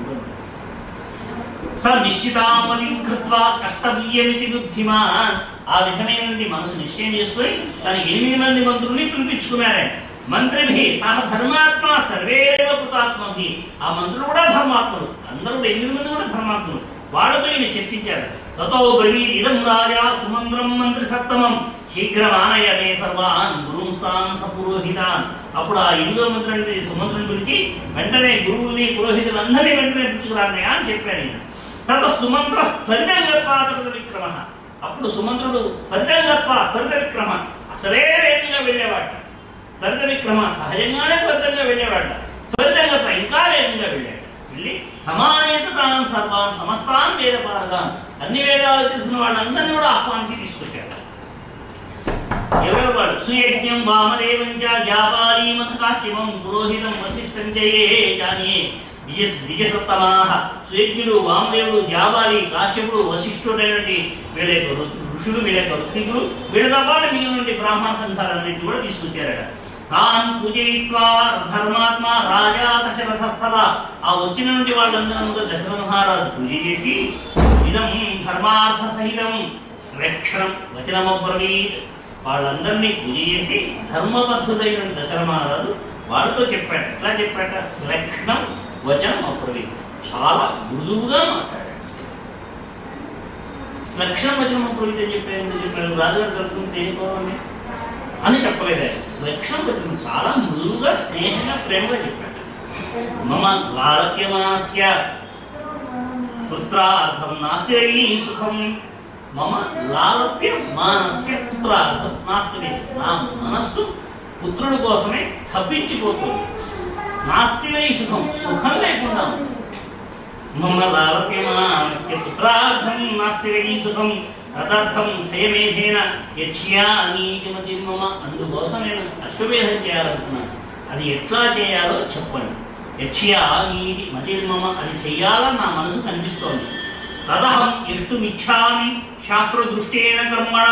స నిశ్చితామతి కృత్వా కష్టమీయమితి బుద్ధిమాన్. ఆ విధమైనటువంటి మనసు నిశ్చయం చేసుకుని తన 8 మంది మంత్రుల్ని పిలిపించుకున్నారే. మంత్రిభి సహ ధర్మాత్మ సర్వేవ కృతాత్మభి. ఆ మంత్రులు కూడా ధర్మాత్ములు, అందరూ 8 మంది కూడా ధర్మాత్ములు. వాళ్ళతో ఈయన చర్చించారు. తతో బ్రవీద్ ఇదం రాజా సుమంత్రం మంత్రి సత్తమం శీఘ్రమానయ మే సర్వాన్ గురుంస్థాన్ సపురోహితాన్. అప్పుడు ఆ 8వ మంత్రి అంటే సుమంత్రుని పిలిచి వెంటనే గురువుని పురోహితులందరినీ వెంటనే పిలుచుకురాన్నయా అని చెప్పాడు. తత సుమంత్ర త్వరితంగత్వా త్వరిత విక్రమ. అప్పుడు సుమంత్రుడు త్వరితంగత్వా త్వరిత విక్రమ, అసలే వేగంగా వెళ్ళేవాట. త్వరిత విక్రమ సహజంగానే త్వరితంగా వెళ్ళేవాట. త్వరితంగత్వ ఇంకా వేగంగా వెళ్ళాడు. వెళ్ళి సమానేత తాను సర్వాన్ సమస్తాన్ వేద పారగాన్. అన్ని వేదాలు తెలిసిన వాళ్ళందరినీ కూడా ఆహ్వానికి తీసుకొచ్చాడు. ఎవరు వాడు? సుయజ్ఞం వామదేవంచ జాబాలీమథ కాశ్యమం పురోహితం వశిష్ఠం జయే జానియే ద్విజసత్తమాః. సుయజ్ఞుడు, వామదేవుడు, జాబాలి, కాశ్యపుడు, వశిష్ఠుడైనటువంటి వీళ్ళ ఋషులు, వీళ్ళ ఋత్వికులు, వీళ్ళతో పాటు మిగిలిన బ్రాహ్మణ సంఘాలన్నింటి కూడా తీసుకొచ్చారట. తాన్ పూజయిత్వా ధర్మాత్మ రాజా దశరథస్థల. ఆ వచ్చిన నుండి వాళ్ళందరూ దశరథ మహారాజు పూజ చేసి ఇదం ధర్మార్థ సహితం శ్లక్షణం వచనమబ్రవీత్. వాళ్ళందరినీ పూజ చేసి ధర్మబద్ధుడైన దశరథ మహారాజు వాళ్ళతో చెప్పాడు. ఎట్లా చెప్పాట? శ్లక్షణం వచనం అబ్రవీత్. చాలా మృదువుగా మాట్లాడాడు. శ్లక్షణం వచనం అబ్రవీత్ అని చెప్పాడు. రాజుగారు కలుగుతుంది తేలిపోవాలి అని చెప్పలేదు. శ్లక్షణం వచనం చాలా మృదువుగా, స్నేహంగా, ప్రేమగా చెప్పాడు. మమ లాలక్యమానస్య పుత్రార్థం నాస్తి సుఖం. మమ లాలక్య మానస్య పుత్రార్థం నాస్తి. నా మనస్సు పుత్రుడి కోసమే తప్పించిపోతుంది. నాస్తి వై సుఖం, సుఖం లేకుండా. మమ లాలక్య మానస్య పుత్రార్థం నాస్తి వై సుఖం తదర్థం హయమేధేన యక్ష్యానీతిమతి మమ. అందుకోసం నేను అశ్వమేధం చేయాలనుకున్నాను. అది ఎట్లా చేయాలో చెప్పండి. యక్ష్యానీతి మతిర్మమ, అది చెయ్యాలని నా మనసు కనిపిస్తోంది. తదహం యష్టుమిచ్ఛామి శాస్త్రదృష్టేన కర్మణ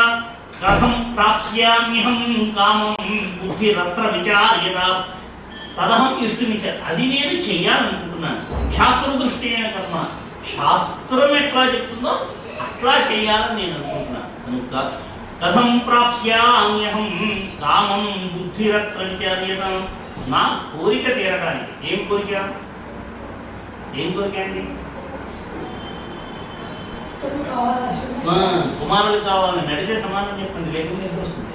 కథం ప్రాప్స్యామ్యహం కామం బుద్ధిరత్ర విచార్యత. తదహం యష్టుమిచ్చ, అది నేను చెయ్యాలనుకుంటున్నాను. శాస్త్రదృష్టేన కర్మ, శాస్త్రం ఎట్లా చెప్తుందో అట్లా చేయాలని నేను అనుకుంటున్నాను. కనుక కథం ప్రాప్స్యామ్యహం కామం బుద్ధిరత్ర విచార్యత. నా కోరిక తీరడానికి. ఏం కోరిక? ఏం కోరిక అండి? కుమారులు కావాలని అడిగితే సమాధానం చెప్పండి, లేకపోతే వస్తుంది.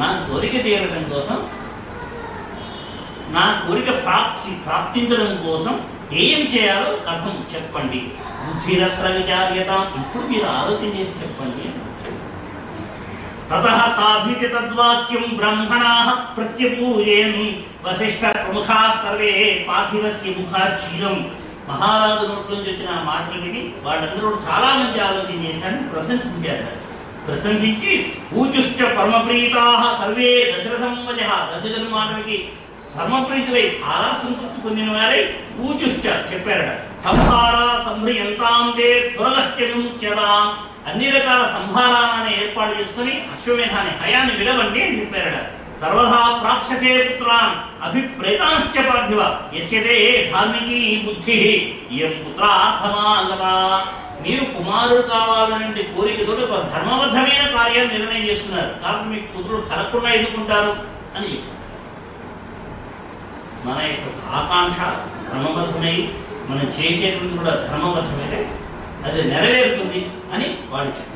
నా కోరిక తీరడం కోసం నా కోరిక ప్రాప్తించడం కోసం ఏం చేయాలో కథం చెప్పండి. బుద్ధిరత్ర విచార్యతాం, ఇప్పుడు మీరు ఆలోచన చేసి చెప్పండి. తతః సాధితి తద్వాక్యం బ్రహ్మణాః ప్రత్యపూజయన్ వశిష్ఠ ప్రముఖాః సర్వే పార్థివస్య ముఖాక్షీరం. మహారాజు నోట్లోంచి వచ్చిన మాటలు విని వాళ్ళందరూ చాలా మంచి ఆలోచన చేశారని ప్రశంసించారు. ప్రశంసించి ఊచుశ్చ పరమప్రీతాః సర్వే దశరథం వచః, దశరథుని మాటలకి ధర్మప్రీతులై చాలా సంతృప్తి పొందిన వారై ఊచుశ్చ చెప్పారట. సంహార సంభ్రియంతాం తే దురగస్య విముచ్యతాం, అన్ని రకాల సంహారాన్ని ఏర్పాటు చేసుకుని అశ్వమేధాన్ని హయాన్ని విడవండి అని చెప్పారట. సర్వదా ప్రాప్స్యతే పుత్రాన్ అభిప్రేతాంశ్చ పార్థివ యస్యతే ధార్మికీ బుద్ధి ఇయం పుత్రార్థమాగతా. మీరు కుమారుడు కావాలనే కోరికతో ఒక ధర్మబద్ధమైన కార్యాన్ని నిర్ణయం చేస్తున్నారు కాబట్టి మీకు పుత్రుడు కలగకుండా ఎదుర్కొంటారు అని చెప్పారు. మన యొక్క ఆకాంక్ష ధర్మబద్ధమై మనం చేసేటువంటి కూడా ధర్మబద్ధమైతే అది నెరవేరుతుంది అని వాళ్ళు చెప్పారు.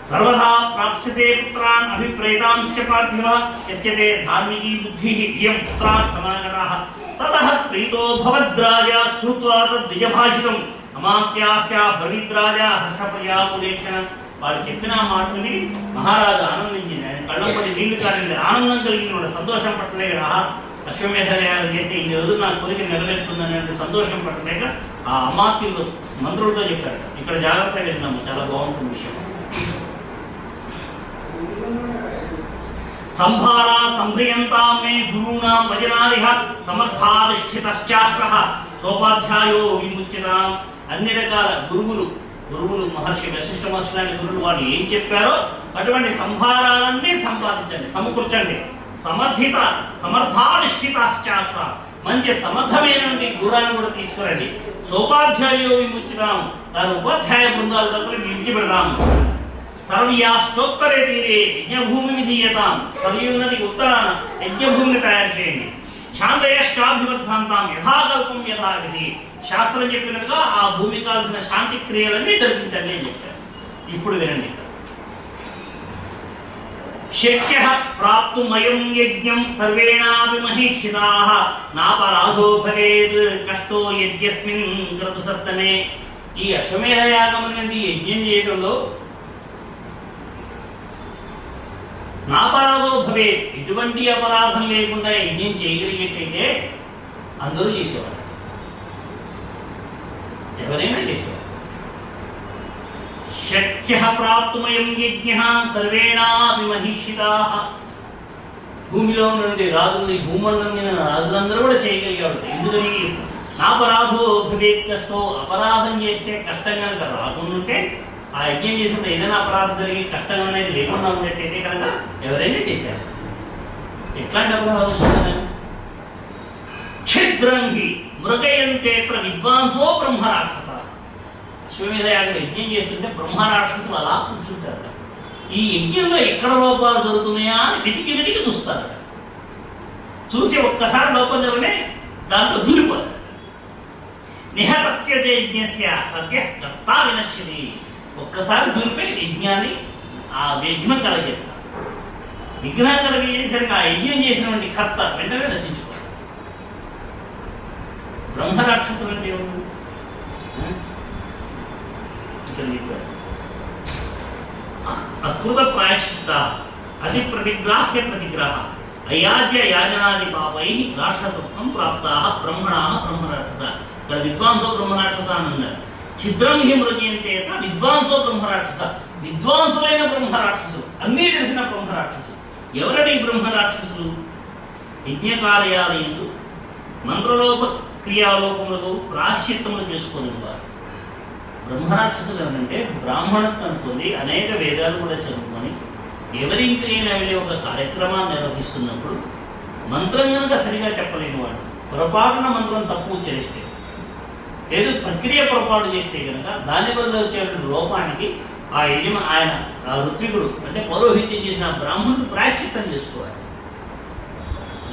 సర్వదా ప్రాప్స్యతే పుత్రాన్ అభిప్రేతాంశ్చ పార్థివ యస్యతే ధార్మికీ బుద్ధి ఇయం పుత్రార్థమాగతాః. తతః ప్రీతో భవద్రాజ శ్రుత్వా తద్విజభాషితం అమాత్యాస్య బ్రవీద్రాజ హర్షప్రయాపులేక్షణ. వాళ్ళు చెప్పిన మాటలు విని మహారాజు ఆనందించింది. ఆయన కళ్ళంపడి నీళ్లు కారింది. ఆనందం కలిగిన సంతోషం పట్టలేక అశ్వమేధయాగం చేసి ఈ రోజు నా కోరిక నెరవేరుతుందనే సంతోషం పట్టలేక ఆ అమాత్యులు మంత్రులతో చెప్పారు. ఇక్కడ జాగ్రత్తగా విన్నాము, చాలా బాగుంటుంది విషయం. సంభార సంభ్రియంతాం మే గురూణాం వచనాదిహ సమర్థాధిష్ఠితశ్చాశ్వః సోపాధ్యాయో విముచ్యతాం. అన్ని రకాల గురువులు మహర్షి వశిష్ఠ మహర్షి లాంటి గురువులు వాళ్ళు ఏం చెప్పారో అటువంటి సంభారాలన్నీ సంపాదించండి, సమకూర్చండి. సమర్థాధిష్ఠితాశ్చాశ్వ, మంచి సమర్థమైనటువంటి గురాన్ని కూడా తీసుకురండి. సోపాధ్యాయో విముచ్యతాం, దాని ఉపాధ్యాయ బృందాలు తప్పని విడిచిపెడదాం. సర్వ్యాశ్చోత్తరే తీరే యజ్ఞభూమి విధీయతాం, సరయూ నదికి ఉత్తరాన యజ్ఞభూమిని తయారు చేయండి. శాంతయశ్చాభివర్ధంతాం యథాకల్పం యథావిధి, శాస్త్రం చెప్పినట్టుగా ఆ భూమి కాల్సిన శాంతి క్రియలన్నీ జరిపించండి అని చెప్పారు. ఇప్పుడు వినండి. శక్య ప్రాప్తుమయం యజ్ఞం సర్వేణాపి మహిషితాః నాపరాధో భవేత్ కష్టో యజ్ఞస్మిన్ క్రతుసత్తమే. ఈ అశ్వమేధ యాగం నుండి యజ్ఞం చేయడంలో నాపరాధో భవేత్, ఎటువంటి అపరాధం లేకుండా యజ్ఞం చేయగలిగేటైతే అందరూ చేసేవారు, ఎవరైనా చేసేవారు. శక్య ప్రాప్తుమయం యజ్ఞ సర్వేణాపి మహిషితాః, భూమిలో ఉన్నటువంటి రాజుల్ని భూమండలం మీద రాజులందరూ కూడా చేయగలిగారు. ఎందుకని నాపరాధో భవేత్ కష్టో, అపరాధం చేస్తే కష్టం కనుక రాకుండా ఉంటే ఆ యజ్ఞం చేసినప్పుడు ఏదైనా అపరాధం జరిగి కష్టం అనేది లేకుండా ఉండేటైతే కనుక ఎవరైనా చేశారు. ఎట్లాంటి అపరాధం? ఛిద్రంహి మృగయంతేత్ర విద్వాంసో బ్రహ్మరాక్షస. అశ్వమేధ యాగం యజ్ఞం చేస్తుంటే బ్రహ్మరాక్షసులు అలా కూర్చుంటారు. ఈ యజ్ఞంలో ఎక్కడ లోపాలు జరుగుతున్నాయా అని వెతికి చూస్తారు. చూసి ఒక్కసారి లోపం జరిగితే దాంట్లో దూరిపోతారు. నిహతస్య యజ్ఞస్య సత్య కర్తా వినశ్యతి. ఒక్కసారి దూరిపోయి యజ్ఞాన్ని ఆ విఘ్నం కలగజేస్తారు. విఘ్నం కలగజేసరికి ఆ యజ్ఞం చేసినటువంటి కర్త వెంటనే నశించుకోవాలి. బ్రహ్మరాక్షసులు అంటే ఏముంది? అకృత ప్రాయశ్చిత్త అతి ప్రతిగ్రాహ్య ప్రతిగ్రహ అయాజ్య యాజనాది పాపై రాక్షసత్వం ప్రాప్తా బ్రహ్మణా బ్రహ్మరాక్షస. ఇక్కడ విద్వాంసో బ్రహ్మరాక్షస అని అన్నారు. ఛిద్రం హి మృగయంతే విద్వాంసో బ్రహ్మరాక్షస, విద్వాంసులైన బ్రహ్మరాక్షసులు, అన్నీ తెలిసిన బ్రహ్మరాక్షసులు. ఎవరని బ్రహ్మరాక్షసులు? యజ్ఞకార్యాలయంలో మంత్రలోప క్రియాలోపములకు ప్రాశ్చిత్తములు చేసుకుని వారు బ్రహ్మరాక్షసులు. ఏమంటే బ్రాహ్మణత్వం పొంది అనేక వేదాలు కూడా చదువుకొని ఎవరింటికైనా వెళ్ళి ఒక కార్యక్రమాన్ని నిర్వహిస్తున్నప్పుడు మంత్రం కనుక సరిగా చెప్పలేని వాడు పొరపాటున మంత్రం తప్పు ఉచ్చరిస్తే, ఏదో ప్రక్రియ పొరపాటు చేస్తే కనుక దాని వల్ల వచ్చేటువంటి లోపానికి ఆయన ఋత్వికుడు అంటే పౌరోహిత్యం చేసిన బ్రాహ్మణుడు ప్రాయశ్చిత్తం చేసుకోవాలి.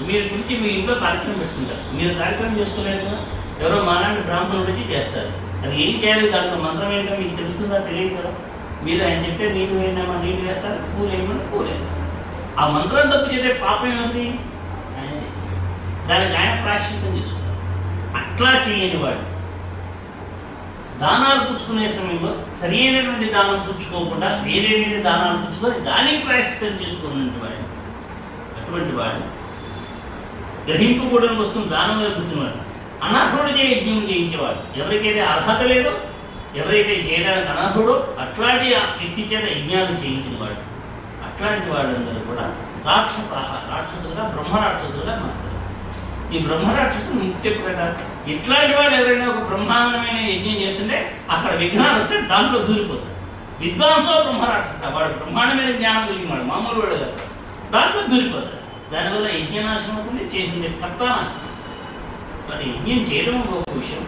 మీరు గురించి మీ ఇంట్లో కార్యక్రమం పెట్టుకుంటారు, మీరు కార్యక్రమం చేసుకోలేదు కదా, ఎవరో మానాన్ని బ్రాహ్మణుడు వచ్చి చేస్తారు. అది ఏం చేయాలి, దాంట్లో మంత్రం ఏంటో మీకు తెలుస్తుందా? తెలియదు కదా. మీరు ఆయన చెప్తే నీళ్ళు వేయమా నీళ్ళు వేస్తారు, పూలు వేయమని పూలు వేస్తారు. ఆ మంత్రం తప్పు చేస్తే పాపం ఏముంది? దానికి ఆయన ప్రాశ్చిత్యం చేసుకుంటారు. అట్లా చేయని వాడు దానాలు పుచ్చుకునే సమయంలో సరి అయినటువంటి దానం పుచ్చుకోకుండా వేరే వేరే దానాలు పుచ్చుకొని దానికి ప్రాశ్చిత్యం చేసుకున్నటువంటి వాడు, అటువంటి వాడు గ్రహింపకూడని వస్తువును దానం మీద కూర్చున్నవాడు, అనర్హుడిచే యజ్ఞం చేయించేవాడు. ఎవరికైతే అర్హత లేదో, ఎవరైతే చేయడానికి అనర్హుడో అట్లాంటి వ్యక్తి చేత యజ్ఞాలు చేయించినవాడు, అట్లాంటి వాళ్ళందరూ కూడా రాక్షసులుగా బ్రహ్మరాక్షసులుగా మారుతారు. ఈ బ్రహ్మరాక్షసులు ముఖ్య ప్రకారం ఇట్లాంటి వాడు ఎవరైనా ఒక బ్రహ్మాండమైన యజ్ఞం చేస్తుంటే అక్కడ విఘ్నాలు వస్తే దాంట్లో దూరిపోతాడు. విద్వాంసో బ్రహ్మరాక్షస, వాడు బ్రహ్మాండమైన జ్ఞానం కలిగినాడు, మామూలు వాడు కాదు, దాంట్లో దూరిపోతాడు. దానివల్ల యజ్ఞనాశనం అవుతుంది, చేసింది కర్తానాశనం. వాటి యజ్ఞం చేయడం ఒక విషయం,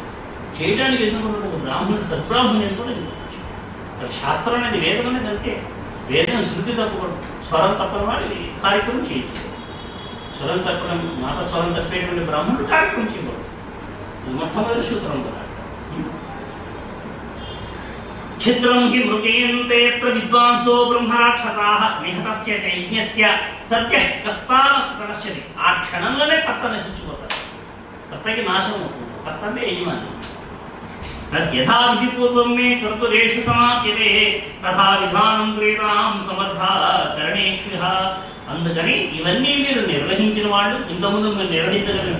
చేయడానికి ఎందుకు బ్రాహ్మణుడు సద్బ్రాహ్మణుడు కూడా ఎందుకు విషయం. అక్కడ శాస్త్రం అనేది వేదం అనేది అంతే. వేదం శృతి తప్పకూడదు, స్వరం తప్పని వాడు కార్యక్రమం చేయొచ్చు. స్వరం తప్పడం మాట స్వరం తప్పేటువంటి బ్రాహ్మణుడు కార్యక్రమం చేయకూడదు. ఇది మొట్టమొదటి సూత్రం కదా. చిత్రం హి మృగేయంతే విద్వాంసో బ్రహ్మరాక్షసాః నిహతస్య యజ్ఞస్య సత్య కర్తాన ప్రణశ్యతి. ఆ క్షణంలోనే కర్త నశించిపోతారు. కర్తకి నాశనం అవుతుంది. కర్త అంటే యజమాని. తద్యథా విధిపూర్వం మే కర్తురేషు సమాప్యతే తథా విధానం క్రీతాం సమర్థ కరణేష్విహ. అందుకని ఇవన్నీ మీరు నిర్వహించిన వాళ్ళు, ఇంతకుముందు మీరు నిర్వహించగలిగిన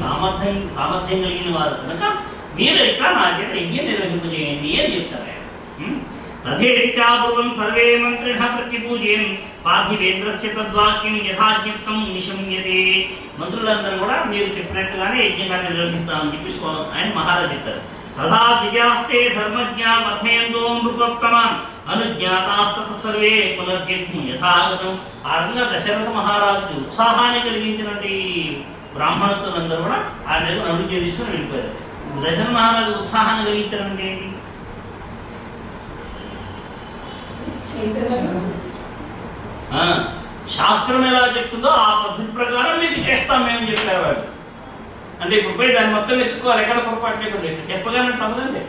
సామర్థ్యం కలిగిన వారు కనుక మీరు ఎట్లా నా చేత యజ్ఞం నిర్వహింపజేయండి అని చెప్తారు. తథేత్యాపూర్వం సర్వే మంత్రిణ ప్రతిపూజయన్ పార్థివేంద్రస్య తద్వాక్యం యథాజ్ఞప్తం నిశమ్యతే. మంత్రులందరూ కూడా మీరు చెప్పినట్టుగానే యజ్ఞాన్ని నిర్వహిస్తామని చెప్పి ఆయన మహారాజు చెప్తారు. తథా దివ్యాస్తే ధర్మజ్ఞా వర్ధయంతో నృపోత్తమాన్ అనుజ్ఞాతాస్తత సర్వే పునర్జగ్ము యథాగతం. ఆ రకంగా దశరథ మహారాజుకి ఉత్సాహాన్ని కలిగించినటువంటి బ్రాహ్మణులందరూ కూడా ఆయన దగ్గర అనుజ్ఞ తీసుకుని వెళ్ళిపోయారు. దశరథ మహారాజు ఉత్సాహాన్ని కలిగించడం ఏంటి? శాస్త్రం ఎలా చెప్తుందో ఆ పద్ధతి ప్రకారం మీకు చేస్తాం మేము చెప్పారు వాడు. అంటే ఇప్పుడు పోయి దాన్ని మొత్తం వెతుక్కోవాలి, ఎక్కడ పొరపాటు లేకుండా ఇట్లా చెప్పగానే తప్పదండి.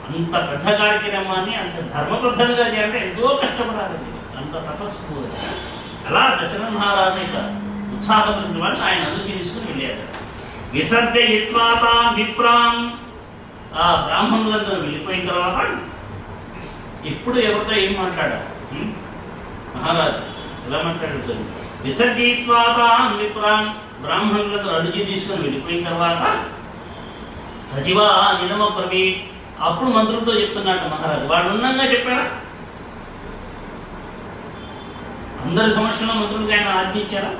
అంత పెద్ద కార్యక్రమాన్ని అంత ధర్మబద్ధంగా చేయాలంటే ఎంతో కష్టపడాలి, అంత తపస్సు. అలా దశరథ మహారాజు ఉత్సాహపరిచిన వాళ్ళు ఆయన అనుమతి తీసుకుని వెళ్ళారు. విసర్జయిత్వాతా విప్రాన్. ఆ బ్రాహ్మణులందరూ వెళ్ళిపోయిన తర్వాత ఇప్పుడు ఎవరితో ఏం మాట్లాడారు మహారాజు ఎలా మాట్లాడుతుంది? విసర్జయిత్వాతాన్ విప్రాన్. బ్రాహ్మణులతో అనుమతి తీసుకుని వెళ్ళిపోయిన తర్వాత సచివా నిజమ ప్రవీ. అప్పుడు మంత్రులతో చెప్తున్నాడు మహారాజు. వాడు ఉన్నంగా చెప్పారా? అందరి సమస్యలో మంత్రులకి ఆయన ఆజ్ఞించారా?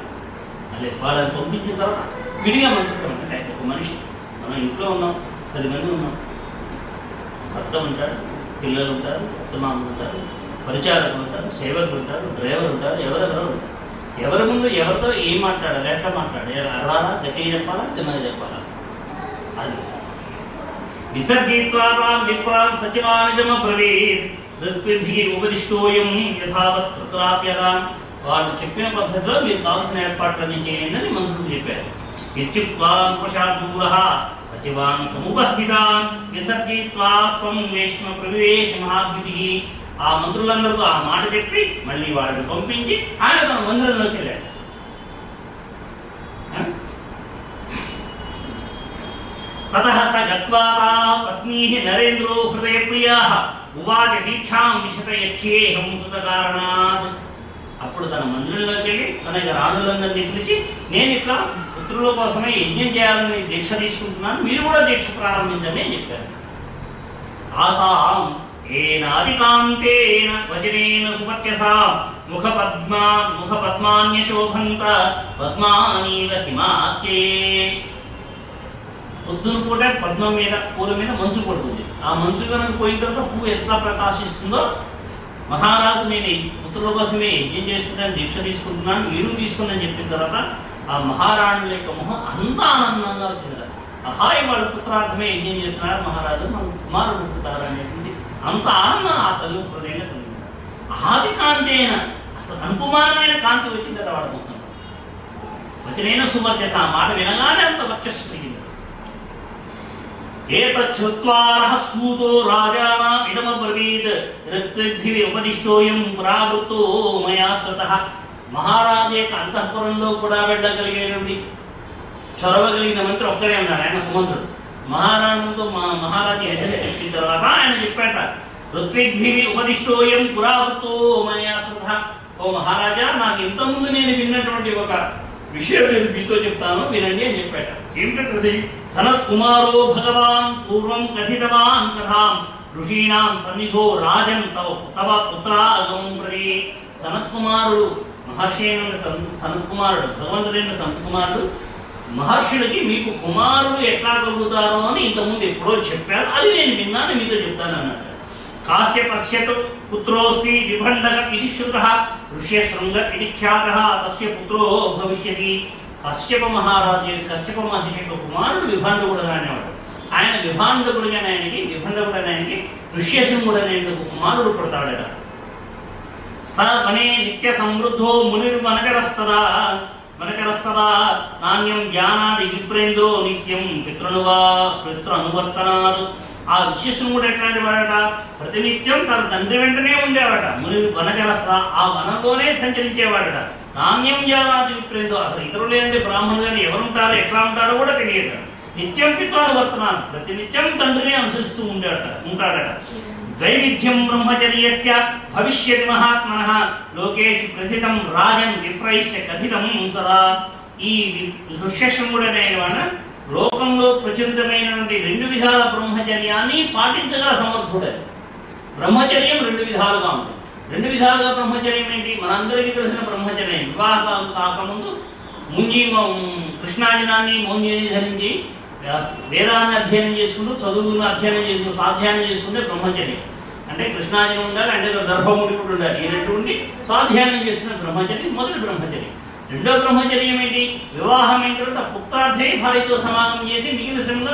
అదే వాళ్ళని పంపించిన తర్వాత విడిగా మంత్రులు అంటే ఒక మనిషి, మనం ఇంట్లో ఉన్నాం, 10 మంది ఉన్నాం, భర్త ఉంటాడు, పిల్లలు ఉంటారు, అత్తమామలు ఉంటారు, పరిచారకులు ఉంటారు, సేవకులు ఉంటారు, డ్రైవర్ ఉంటారు, ఎవరెవరో ఉంటారు. ఎవరి ముందు ఎవరితో ఏం మాట్లాడాలి, ఎట్లా మాట్లాడాలి, అర్రాలా, గట్టిగా చెప్పాలా, చిన్నగా చెప్పాలా? అది విసర్జిత్వాతాన్ విప్రాన్ సచివానిజమ బ్రవీత్ ఋత్విభిః ఉపదిష్టోయం యథావత్ కృత్రాప్యదాన్. వాళ్ళు చెప్పిన పద్ధతిలో మీరు కావాల్సిన ఏర్పాట్లన్నీ చేయండి అని మంత్రులు చెప్పారు. ఇత్యుక్త్వాన్ ఉపశాద్దూరః సచివాన్ సముపస్థితాన్ విసర్జిత్వా స్వం వేష్మ ప్రవివేశ మహాద్యుతిః. ఆ మంత్రులందరితో ఆ మాట చెప్పి మళ్ళీ వాళ్ళని పంపించి ఆయన తన మందిరంలోకి వెళ్ళాడు. తతః స గత్వా పత్నీః నరేంద్రో హృదయప్రియాః ఉవాచ దీక్షాం విశతయక్ష్యేహం సుతకారణాత్. అప్పుడు తన మందిరంలోకి వెళ్ళి తన రాణులందరినీ పిలిచి, నేను ఇట్లా పుత్రుల కోసమే యజ్ఞం చేయాలని దీక్ష తీసుకుంటున్నాను, మీరు కూడా దీక్ష ప్రారంభించండి అని చెప్పారు. ఆసాం ఏనాదికాంతేన వచనేన సుపర్చసా ముఖపద్మాన్యశోభంత పద్మానీవ హిమాత్యే. పొద్దున పూట పద్మం మీద పూల మీద మంచు పడుతుంది. ఆ మంచు కనుక పోయిన తర్వాత పువ్వు ఎట్లా ప్రకాశిస్తుందో, మహారాజు నేను పుత్రుల కోసమే యజ్ఞం చేసుకుంటాను, దీక్ష తీసుకుంటున్నాను, మీరు తీసుకుని చెప్పిన తర్వాత ఆ మహారాణుల యొక్క మొహం అంత ఆనందంగా వచ్చింది. అహాయి వాళ్ళ పుత్రార్థమే యజ్ఞం చేస్తున్నారు, మహారాజు మన కుమారుడు పుట్టారు అనేటువంటి అంత ఆనందం ఆ తల్లి హృదయంగా కలిగింది. ఆది కాంతి అయిన అసలు అనుకుమారమైన కాంతి వచ్చింది కదా వాడు మొత్తం. వచనైన సువర్చస, ఆ మాట వినగానే అంత వర్చస్సు కలిగింది. ఏతచ్చుత్వారః సూతో రాజానాం ఇదమబ్రవీత్ ఋత్విభిః ఉపదిష్టోయం పురావృత్తో మయా స్వతః. మహారాజు యొక్క అంతఃపురంలో కూడా వెళ్ళగలిగేటువంటి చొరవ కలిగిన మంత్రి ఒక్కడే ఉన్నాడు, ఆయన సుమంత్రుడు. మహారాజుతో మహారాజు యజ్ఞం చెప్పిన తర్వాత ఆయన చెప్పాట, ఋత్విగ్భి ఉపదిష్టోయం పురావృత్తో మయా శృత. ఓ మహారాజా, నాకు ఇంతకుముందు నేను విన్నటువంటి ఒక విషయం నేను మీతో చెప్తాను, వినండి అని చెప్పాట. ఏమిటది? సనత్ కుమారో భగవాన్ పూర్వం కథితవాన్ కథాం ఋషీణాం సన్నిధో రాజన్ తవ పుత్రాగం ప్రతి. సనత్ కుమారుడు మహర్షి అయిన సనత్ కుమారుడు, భగవంతుడైన సనత్ కుమారుడు మహర్షులకి మీకు కుమారుడు ఎట్లా కలుగుతారో అని ఇంతకుముందు ఎప్పుడో చెప్పారు, అది నేను విన్నాను, మీతో చెప్తాను అన్నాడు. కాశ్యపశ్యత్ పుత్రోస్తి విభండక ఇది శ్రుతః ఋష్యశృంగ ఇది ఖ్యాతః తస్య పుత్రో భవిష్యతి. కశ్యప మహారాజు, కశ్యప మహర్షి యొక్క కుమారుడు విభండకుడు అనేవాడు. ఆయన విభాండకుడిగా ఆయనకి ఋష్యశృంగుడు అనే కుమారుడు పుడతాడట. స వనే నిత్య సమృద్ధో మునిర్వనకరస్తదా నాణ్యం జ్ఞానాది విప్రేంద్రో నిత్యం పితృ అనువర్తనాలు. ఆ ఋష్యశృంగుడు ఎట్లాంటి వాడట? ప్రతినిత్యం తన తండ్రి వెంటనే ఉండేవాట. ముని వనకరస్త, ఆ వనంలోనే సంచరించేవాడట. నాణ్యం జ్ఞానాది విప్రేంద్రో, అసలు ఇతరులు ఏంటి బ్రాహ్మణులు కానీ ఎవరుంటారో ఎట్లా ఉంటారో కూడా తెలియట. నిత్యం పితృనువర్తనాలు, ప్రతినిత్యం తండ్రిని అనుసరిస్తూ ఉంటాడట. ద్వైవిధ్యం బ్రహ్మచర్యస్య భవిష్యతి మహాత్మనః లోకేషు ప్రథితం రాజన్ విప్రైస్య కథితం సదా. ఈ ఋష్యశృంగుడనేవాడ లోకంలో ప్రచురితమైనటువంటి 2 విధాల బ్రహ్మచర్యాన్ని పాటించగల సమర్థుడే. బ్రహ్మచర్యం 2 విధాలుగా ఉంటుంది. 2 విధాలుగా బ్రహ్మచర్యం ఏంటి? మనందరికీ తెలిసిన బ్రహ్మచర్యం. వివాహం కాకముందు కృష్ణాజనాన్ని మౌన్యాన్ని ధరించి వేదాన్ని అధ్యయనం చేసుకుంటూ, చదువును అధ్యయనం చేసుకుంటూ, స్వాధ్యాయం చేసుకుంటే బ్రహ్మచర్యం. అంటే కృష్ణాజనం ఉండాలి, అంటే గర్భముడి కూడా ఉండాలి. ఈ 2 ఉండి స్వాధ్యాయం చేసుకున్న బ్రహ్మచర్యం మొదటి బ్రహ్మచర్యం. రెండో బ్రహ్మచర్యం ఏంటి? వివాహమైన తర్వాత పుత్రార్థే భార్యతో సమాగం చేసి మిగిలిన సమయంలో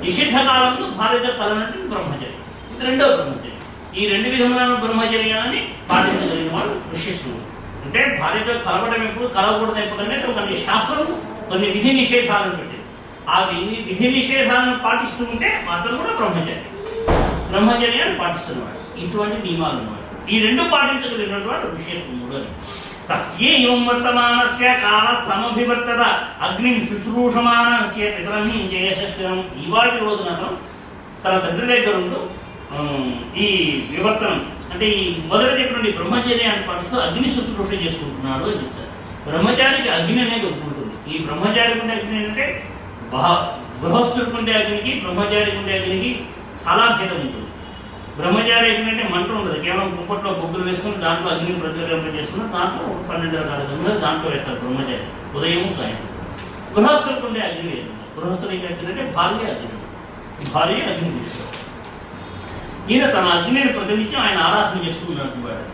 నిషిద్ధ కాలంలో భార్యతో కలనట్టు బ్రహ్మచర్యం. ఇది రెండో బ్రహ్మచర్యం. ఈ 2 విధములైన బ్రహ్మచర్యాన్ని పాటించగలిగిన వాడు ఋష్యశృంగుడు. అంటే భార్యతో కలవడం ఎప్పుడు, కలవకూడదు ఎప్పుడంటే కొన్ని శాస్త్రం కొన్ని విధి నిషేధాలను పెట్టింది. ఆ విధి నిషేధాలను పాటిస్తూ ఉంటే మాత్రం కూడా బ్రహ్మచర్యాన్ని పాటిస్తున్నవాడు. ఇటువంటి నియమాలు ఉన్నవాడు. ఈ 2 పాటించగలిగినటువంటి వాడు ఋష్యశృంగుడు అని. తస్యేయం వర్తమానస్య కాల సమభివర్తత అగ్నిం శుశ్రూషమానస్య పితరం జయశస్కరం. ఇవాటి రోజున తన తండ్రి దగ్గర ఉంటూ ఈ వివర్తనం అంటే ఈ మొదట చెప్పినటువంటి బ్రహ్మచర్యాన్ని పాటిస్తూ అగ్ని శుశ్రూష చేసుకుంటున్నాడు అని చెప్తారు. బ్రహ్మచారికి అగ్ని అనేది ఉంటుంది. ఈ బ్రహ్మచారికి ఉండే అగ్ని ఏంటంటే గృహస్థుడికి ఉండే అగ్నికి బ్రహ్మచారికి ఉండే అగ్నికి చాలా భేదం ఉంటుంది. బ్రహ్మచారి అగ్ని అంటే మంట ఉండదు, కేవలం కుంపట్లో బొగ్గులు వేసుకుని దాంట్లో అగ్నిని ప్రజ్వలింప చేసుకుని దాంట్లో 12 రకాల సంగతులు దాంట్లో వేస్తారు బ్రహ్మచారి, ఉదయం సాయంత్రం. గృహస్థుడికి ఉండే అగ్ని వేస్తుంది. గృహస్థుడు ఏం చేస్తుందంటే భార్య అగ్ని తీసుకోవాలి. ఈయన తన అగ్నిని ప్రతినిత్యం ఆయన ఆరాధన చేస్తున్నట్టు వాడు.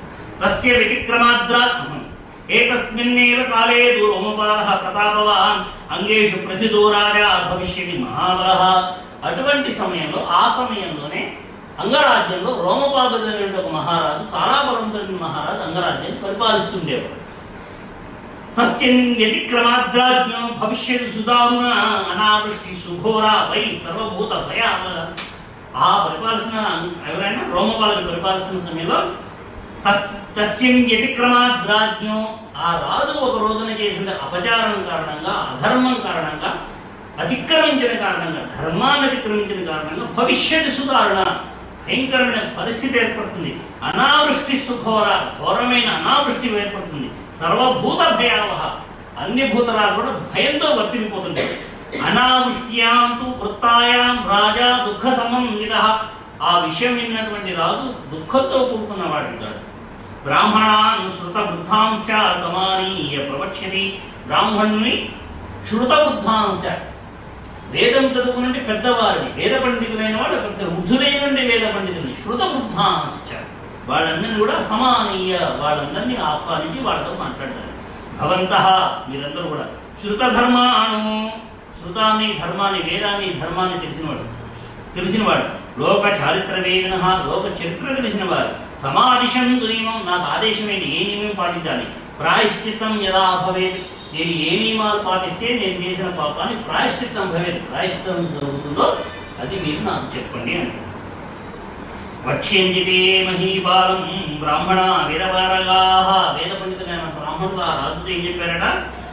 తస్య వ్యతిక్రమాద్రాత్మం ఏకస్మిన్నేవ కాలే రోమపాలః ప్రతాపవాన్ అంగేషు ప్రతిదో రాజా భవిష్యతి మహాబలః. అటువంటి సమయంలో, ఆ సమయంలోనే అంగరాజ్యంలో రోమపాదుడు అనే ఒక మహారాజు, చాలా బలవంతుడైన మహారాజు అంగరాజ్యాన్ని పరిపాలిస్తుండేవాడు. తస్మిన్ వ్యతిక్రమాద్రాజ్ఞో భవిష్యతి సుదారుణ అనావృష్టి సుఘోర వై సర్వభూత భయావహ. ఆ పరిపాలిస్తున్న ఎవరైనా రోమపాలకు పరిపాలిస్తున్న సమయంలో తస్మిన్ వ్యతిక్రమాద్రాజ్ఞో, ఆ రాజు ఒక రోజున చేసిన అపచారం కారణంగా, అధర్మం కారణంగా, అతిక్రమించిన కారణంగా, ధర్మాన్ని అతిక్రమించిన కారణంగా భవిష్యత్ సుధారణ భయంకరమైన పరిస్థితి ఏర్పడుతుంది. అనావృష్టి సుఘోర, ఘోరమైన అనావృష్టి ఏర్పడుతుంది. సర్వభూత భయావహ, అన్ని భూతరాలు కూడా భయంతో వర్తిల్లిపోతుంటాయి. అనావృష్ట్యాం వృత్తాయాం రాజా దుఃఖ సంబంధిత. ఆ విషయం విన్నటువంటి రాజు దుఃఖంతో కూడుకున్నవాడు. బ్రాహ్మణాన్ శృత వృద్ధాంశ సమానీయ ప్రవక్ష్యతి. బ్రాహ్మణుని శృత వృద్ధాంశ, వేదం చదువుకునంటే పెద్దవారిని, వేద పండితులైన వాడు పెద్ద వృద్ధులైన వేద పండితుల్ని శృత వృద్ధాంశ, వాళ్ళందరినీ కూడా సమానీయ, వాళ్ళందరినీ ఆహ్వానించి వాళ్ళతో మాట్లాడతారు. భవంతః, మీరందరూ కూడా శృత ధర్మాను, శృతాన్ని ధర్మాన్ని, వేదాన్ని ధర్మాన్ని తెలిసినవాడు, లోక చారిత్ర వేదన, లోక చరిత్ర తెలిసిన వారు, సమాదిశంతు నియమం, నాకు ఆదేశం ఏంటి, ఏ నియమం పాటించాలి, ప్రాయశ్చిత్తం యదా భవేత్, నేను ఏ నియమాలు పాటిస్తే నేను చేసిన పాపాన్ని ప్రాయశ్చిత్తం భవేత్, ప్రాయశ్చిత్తం జరుగుతుందో అది మీరు నాకు చెప్పండి అంటే. వక్ష్యంజితే మహీపాలం బ్రాహ్మణ వేదపారగా, వేద పండితులైన బ్రాహ్మణులు ఆ రాజుతో ఏం చెప్పారట,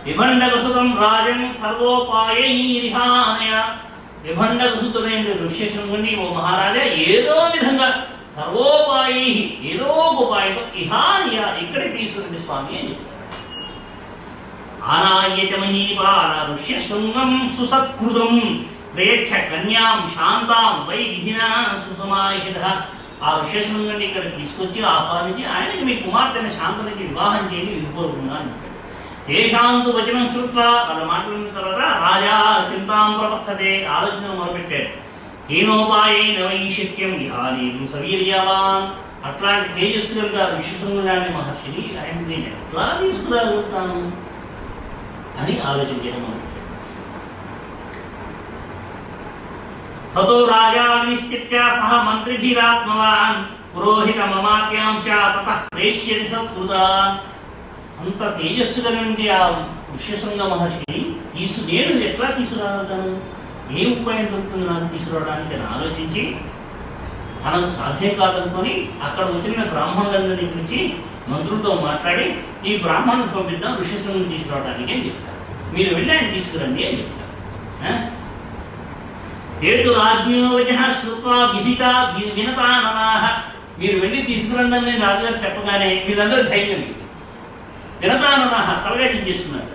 విభండకసుతం రాజం సర్వోపాయైరిహానయ. విభండకసుతుడైన ఋష్యశృంగుని, ఓ మహారాజా, ఏదో విధంగా సర్వోపాయై, ఏదో ఒక ఉపాయంతో ఇహానియ, ఇక్కడే తీసుకురండి స్వామి అని చెప్తారు. ఆనాయ్య మహీపాల ఋష్యశృంగం సుసత్కృతం ప్రేక్ష కన్యాం శాంతాం వై విధినా సుసమాహిత. ఆ ఋష్యశృంగుని ఇక్కడ తీసుకొచ్చి ఆహ్వానించి ఆయనకి మీ కుమార్తెని శాంతనికి వివాహం చేయని విధిపూర్వకంగా అని చెప్పాడు. తేషాంతు వచనం శ్రుత్వా, వాళ్ళ మాటలు విన్న తర్వాత రాజా చింతాం ప్రవత్సతే, ఆలోచన మొదలుపెట్టాడు. హీనోపాయేన వై శక్యం ఇహానీయం సవీర్యవాన్. అట్లాంటి తేజస్సు కనుక ఋష్యశృంగుని మహర్షిని ఆయన నేను ఎట్లా తీసుకురాగలుగుతాను అని ఆలోచన చేయడం మొదలుపెట్టాడు. తతో రాజా నిశ్చిత్య సహ మంత్రిభిరాత్మవాన్ పురోహిత మమాత్యాంశ తతః ప్రేష్యతి సత్కృతాన్. అంత తేజస్సుగా నుండి ఆ ఋష్యశృంగ మహర్షిని నేను ఎట్లా తీసుకురాగలుగుతాను, ఏ ఉపాయం దొరుకుతుంది నాకు తీసుకురావడానికి అని ఆలోచించి తనకు సాధ్యం కాదనుకొని అక్కడ వచ్చిన బ్రాహ్మణులందరినీ పిలిచి మంత్రులతో మాట్లాడి ఈ బ్రాహ్మణుని పంపిద్దాం ఋష్యశృంగుని తీసుకురావడానికి అని చెప్తారు. మీరు వెళ్ళి ఆయన తీసుకురండి అని చెప్తారు. తేతు రాజ్ఞో వచన శ్రుత్వా విహిత వినతాననాః. మీరు వెళ్ళి తీసుకురండి అని రాజుగారు చెప్పగానే వీళ్ళందరూ ధైర్యం వినతాననాః తలగా చేసుకున్నారు.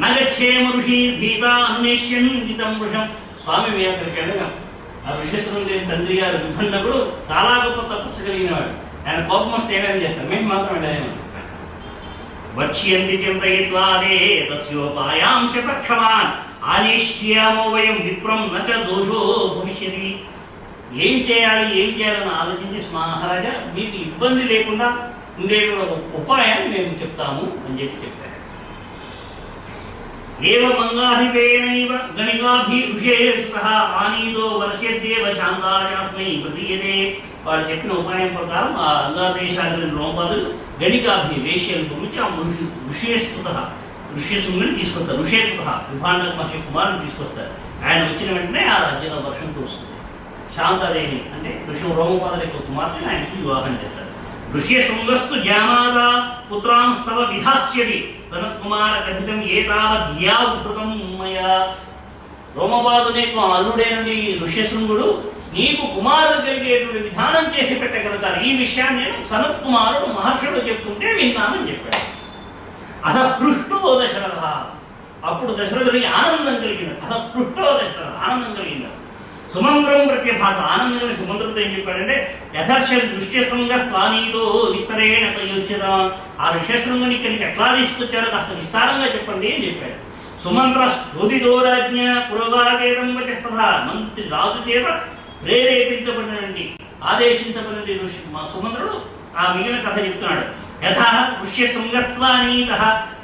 నగచ్చేమ ఋషి భీత అన్వేష్యన్ జితం వృషం. స్వామి మేము అక్కడికి వెళ్ళగాం. ఆ ఋష్యశృంగుని తండ్రి గారు విభండకుడు చాలా గొప్ప తపస్సు కలిగిన వాడు. ఆయన కోపం వస్తే ఏమైనా చేస్తారు, మేము మాత్రం వెళ్ళలేమని. వక్ష్యంతి చింతయిత్వాదే తస్యోపాయాం శతక్షమాన్ ఆనేష్యామో వయం విప్రం నచ దోషో భవిష్యతి. ఏం చేయాలని ఆలోచించి మహారాజా మీకు ఇబ్బంది లేకుండా ఉండే ఉపాయాన్ని మేము చెప్తాము అని చెప్పారు. ఏవ మంగాధిపేనైవ గణికాభిషేకః ఆనీదో వర్ష్యద్యేవ శాంతాయాస్మై ప్రతీయతే. వాళ్ళు చెప్పిన ఉపాయం ప్రకారం ఆ అంగాదేశాన్ని రోమపాదులు గణికాభి వేశ్యను పంపించి ఆ ఋష్యశృంగుని తీసుకొస్తారు. ఋషేస్పృహ విభాండక మహర్షి కుమారుని తీసుకొస్తారు. ఆయన వచ్చిన వెంటనే ఆ రాజ్యంలో వర్షం కురుస్తుంది. శాంతాదేవి అంటే రోమపాదుల యొక్క కుమార్తెని ఆయనకి వివాహం చేస్తారు. ఋష్యశృంగస్తు జామాదా పుత్రాంస్తవ విధాస్యతి తనత్కుమార కథితం ఏతావద్యావృతం మయా. రోమపాదుని యొక్క అల్లుడైనది ఋష్యశృంగుడు నీకు కుమారుడు కలిగేటువంటి విధానం చేసి పెట్టగలుగుతారు. ఈ విషయాన్ని నేను సనత్కుమారుడు మహర్షుడు చెప్తుంటే విన్నానని చెప్పాడు. అధపృష్టో దశరథ. అప్పుడు దశరథుడికి ఆనందం కలిగింది. అధపృష్టో దశరథ ఆనందం కలిగింది. సుమంత్రం ప్రత్యభాత ఆనందం కలిగి సుమంత్రుడితో ఏం చెప్పాడంటే యథర్ష ఋష్యశృంగ స్థానీతో విస్తరేణ ప్రయోజ్యత. ఆ ఋష్యశృంగుని ఇక్కడికి ఎట్లా తీసుకొచ్చారో కాస్త విస్తారంగా చెప్పండి అని చెప్పాడు. సుమంత్ర శ్రోధితో రాజ్ఞ పురోగావేదం వచస్తథ. మంత్రి రాజు చేత ప్రేరేపించబడినటువంటి ఆదేశించబడినది సుమంత్రుడు ఆ మిగిలిన కథ చెప్తున్నాడు. యథా ఋష్యశృంగస్వానీత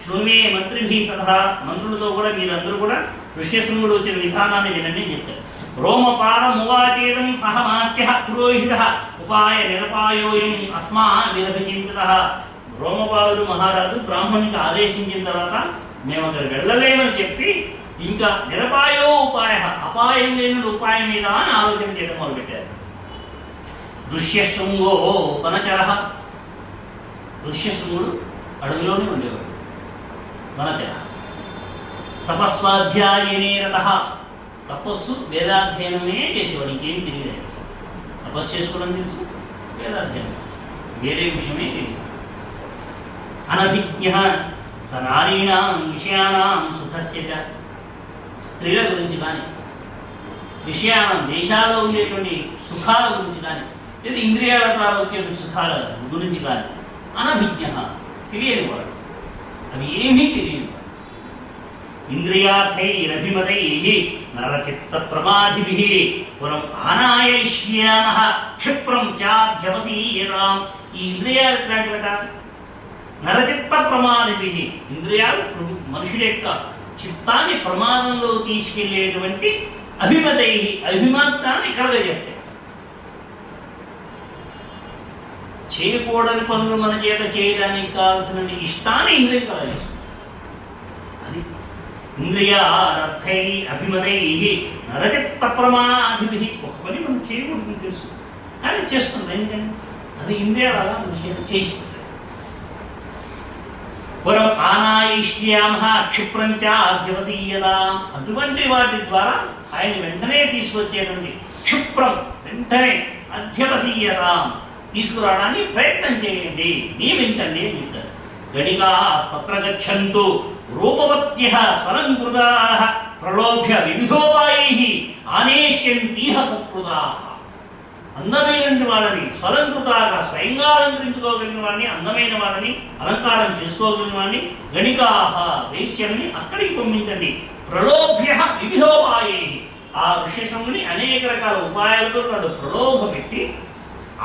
శృణ్వే మంత్రిభి సహా. మంత్రులతో కూడా మీరందరూ కూడా ఋష్యశృంగుడు వచ్చిన విధానాన్ని వినండి అని చెప్తారు. రోమపాదమువాచేదం సహమాత్య పురోహిత ఉపాయ నిరపాయోయం అస్మా నిరభిచింత. రోమపాదుడు మహారాజు బ్రాహ్మణునికి ఆదేశించిన తర్వాత మేము అక్కడ వెళ్ళలేమని చెప్పి ఇంకా నిరపాయో ఉపాయ అపాయం లేని ఉపాయం మీద అని ఆలోచన చేయడం మొదలుపెట్టారు. ఋష్యశృంగో వనచర. ఋష్యశృంగుడు అడవిలోనే ఉండేవాడు. వనచర తపస్వాధ్యాయనే రతః. తపస్సు వేదాధ్యయనమే చేసేవాడు, ఇంకేం తెలియలేదు. తపస్సు చేసుకోవడం తెలుసు, వేదాధ్యయనం వేరే విషయమే తెలియదు. అనభిజ్ఞ స నారీణాం విషయానాం సుఖస్య చ. స్త్రీల గురించి కానీ విషయానం దేశాల్లో ఉండేటువంటి సుఖాల గురించి కానీ లేదా ఇంద్రియాల ద్వారా వచ్చే సుఖాల గురించి కానీ అనభిజ్ఞ తెలియని వాడు, అవి ఏమీ తెలియదు. ఇంద్రియార్థైరభిమతైః నరచిత్త ప్రమాదిభిః పురం ఆనాయయిష్యామః క్షిప్రం చాధ్యవసీయతాం. ఈ ఇంద్రియాలు ఎట్లాంటివట? నరచిత్త ప్రమాదిభిః. ఇంద్రియాలు మనుషుల యొక్క చిత్తాన్ని ప్రమాదంలో తీసుకెళ్లేటువంటి అభిమతైః అభిమతాన్ని కలగజేస్తాయి. చేయకూడని పనులు మన చేత చేయడానికి కావలసిన ఇష్టాన్ని ఇంద్రియం కలగజేస్తుంది. అది ఇంద్రియార్థై అభిమతై నరచిత్త ప్రమాదిభిః. ఒక పని మనం చేయకూడదని తెలుసు కానీ చేస్తుంది. ఎందుకని? అది ఇంద్రియాల విషయం చేయిస్తుంది. పురం ఆనాయిష్యామ క్షిప్రంచ అధ్యవతీయత. అటువంటి వాటి ద్వారా ఆయన వెంటనే తీసుకొచ్చేటువంటి క్షిప్రం వెంటనే అధ్యవతీయత తీసుకురావడానికి ప్రయత్నం చేయండి, నియమించండి అని చెప్తారు. గణికా తత్ర గచ్చంతు రూపవత్యః స్వలంకృతాః ప్రలోభ్య వివిధోపాయైః ఆనేష్యంతీహ సత్కృతాః. అందమైన వాళ్ళని స్వలంకృతాగా స్వయంగా అలంకరించుకోగలిగిన వాడిని, అందమైన వాళ్ళని అలంకారం చేసుకోగలిగిన వాడిని గణికాహ వేశ్యల్ని అక్కడికి పంపించండి. ప్రలోభ్య వివిధోపాయైః ఆ ఋష్యశృంగుని అనేక రకాల ఉపాయాలతో వాళ్ళు ప్రలోభ పెట్టి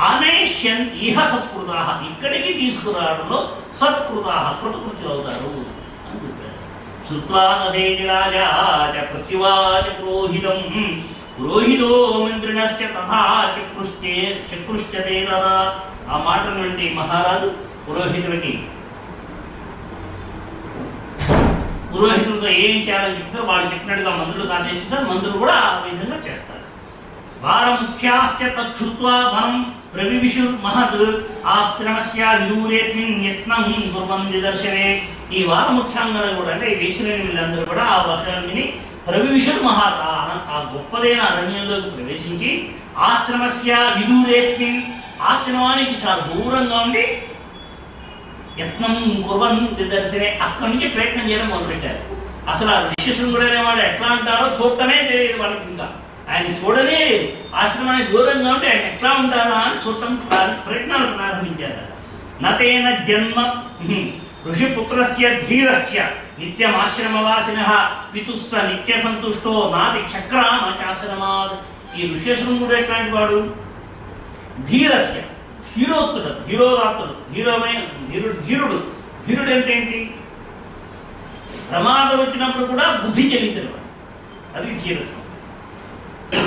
ఆనేష్యన్ ఇహ సత్కృతాః ఇక్కడికి తీసుకురావడంలో సత్కృతాః కృతకృత్యులు అవుతారు అని చెప్పారు. శ్రుత్వా తదేతి రాజా చ ప్రత్యువాచ పురోహితం పురోహితో మంత్రిణశ్చ తథా చక్రుష్యతే తదా. ఆ మాటల నుండి మహారాజు పురోహితులతో ఏం చేయాలని చెప్తారు, వాళ్ళు చెప్పినట్టుగా మంత్రులు కాసేస్తారు, మంత్రులు కూడా ఆ విధంగా చేస్తారు. వారముఖ్యాశ్చ తచ్చుత్వా వనం ప్రవివిశుర్మహత్ ఆశ్రమస్య విదూరేస్మిన్ యత్నం కుర్వంతి దర్శనే. ఈ వారముఖ్యాంగలు కూడా అంటే ఈ వేశ్యలేని వీళ్ళందరూ కూడా ఆ వర్షాన్ని ప్రవివిశుర్మహత్ ఆ గొప్పదైన అరణ్యంలోకి ప్రవేశించి ఆశ్రమస్య విదూరేస్మిన్ ఆశ్రమానికి చాలా దూరంగా ఉండి యత్నం కుర్వంతి దర్శనే అక్కడి నుంచి ప్రయత్నం చేయడం మొదలుపెట్టారు. అసలు ఆ ఋష్యశృంగుడు అనేవాడు ఎట్లా అంటారో చూడటమే తెలియదు వాళ్ళకి. ఇంకా ఆయన చూడనే లేదు, ఆశ్రమానికి దూరంగా ఉంటే ఆయన ఎట్లా ఉంటారా అని చూడటం ప్రయత్నాలు ప్రారంభించారు. నతేన జన్మ ఋషిపుత్రస్య ధీరస్య నిత్యమాశ్రమవాసినః పితుస్స నిత్య సంతుష్టో నాది చక్రామచాశ్రమాత్. ఈ ఋష్యశృంగుడు ఎట్లాంటి వాడు? ధీరస్య ధీరోత్తుడు, ధీరోదాత్తుడు, ధీరుడు. ధీరుడు అంటే ఏంటి? ప్రమాదం వచ్చినప్పుడు కూడా బుద్ధి చెల్లించిన వాడు, అది ధీరత్వం.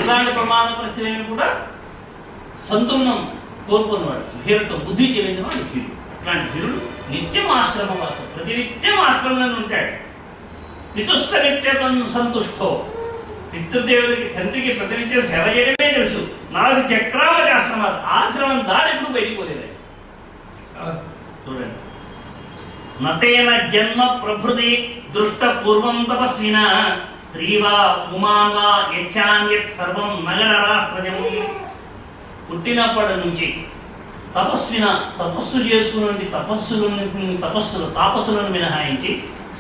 ఇలాంటి ప్రమాద పరిస్థితులను కూడా సంతులనం కోరుకున్నవాడు ధీరత్వం, బుద్ధి చెల్లించిన వాడు ధీరుడు. అట్లాంటి ధీరుడు నిత్యం ఆశ్రమవాసం, ప్రతి నిత్యం ఆశ్రమంలో ఉంటాడు. పితుస్స నిత్యం సంతుష్టో పితృదేవుడికి తండ్రికి ప్రతినిత్యం సేవ చేయడమే తెలుసు. నాలుగు చక్రాల ఆశ్రమాలు ఆశ్రమం దాడి ఎప్పుడు బయటికి పోలేదు. చూడండి, నతేన జన్మ ప్రభృతి దృష్ట పూర్వం తపస్విన స్త్రీవా పుమాన్ వా యచ్చాన్యత్ సర్వం నగరరాష్ట్రజం. పుట్టినప్పటి నుంచి తపస్సు చేసుకునే తాపస్సులను మినహాయించి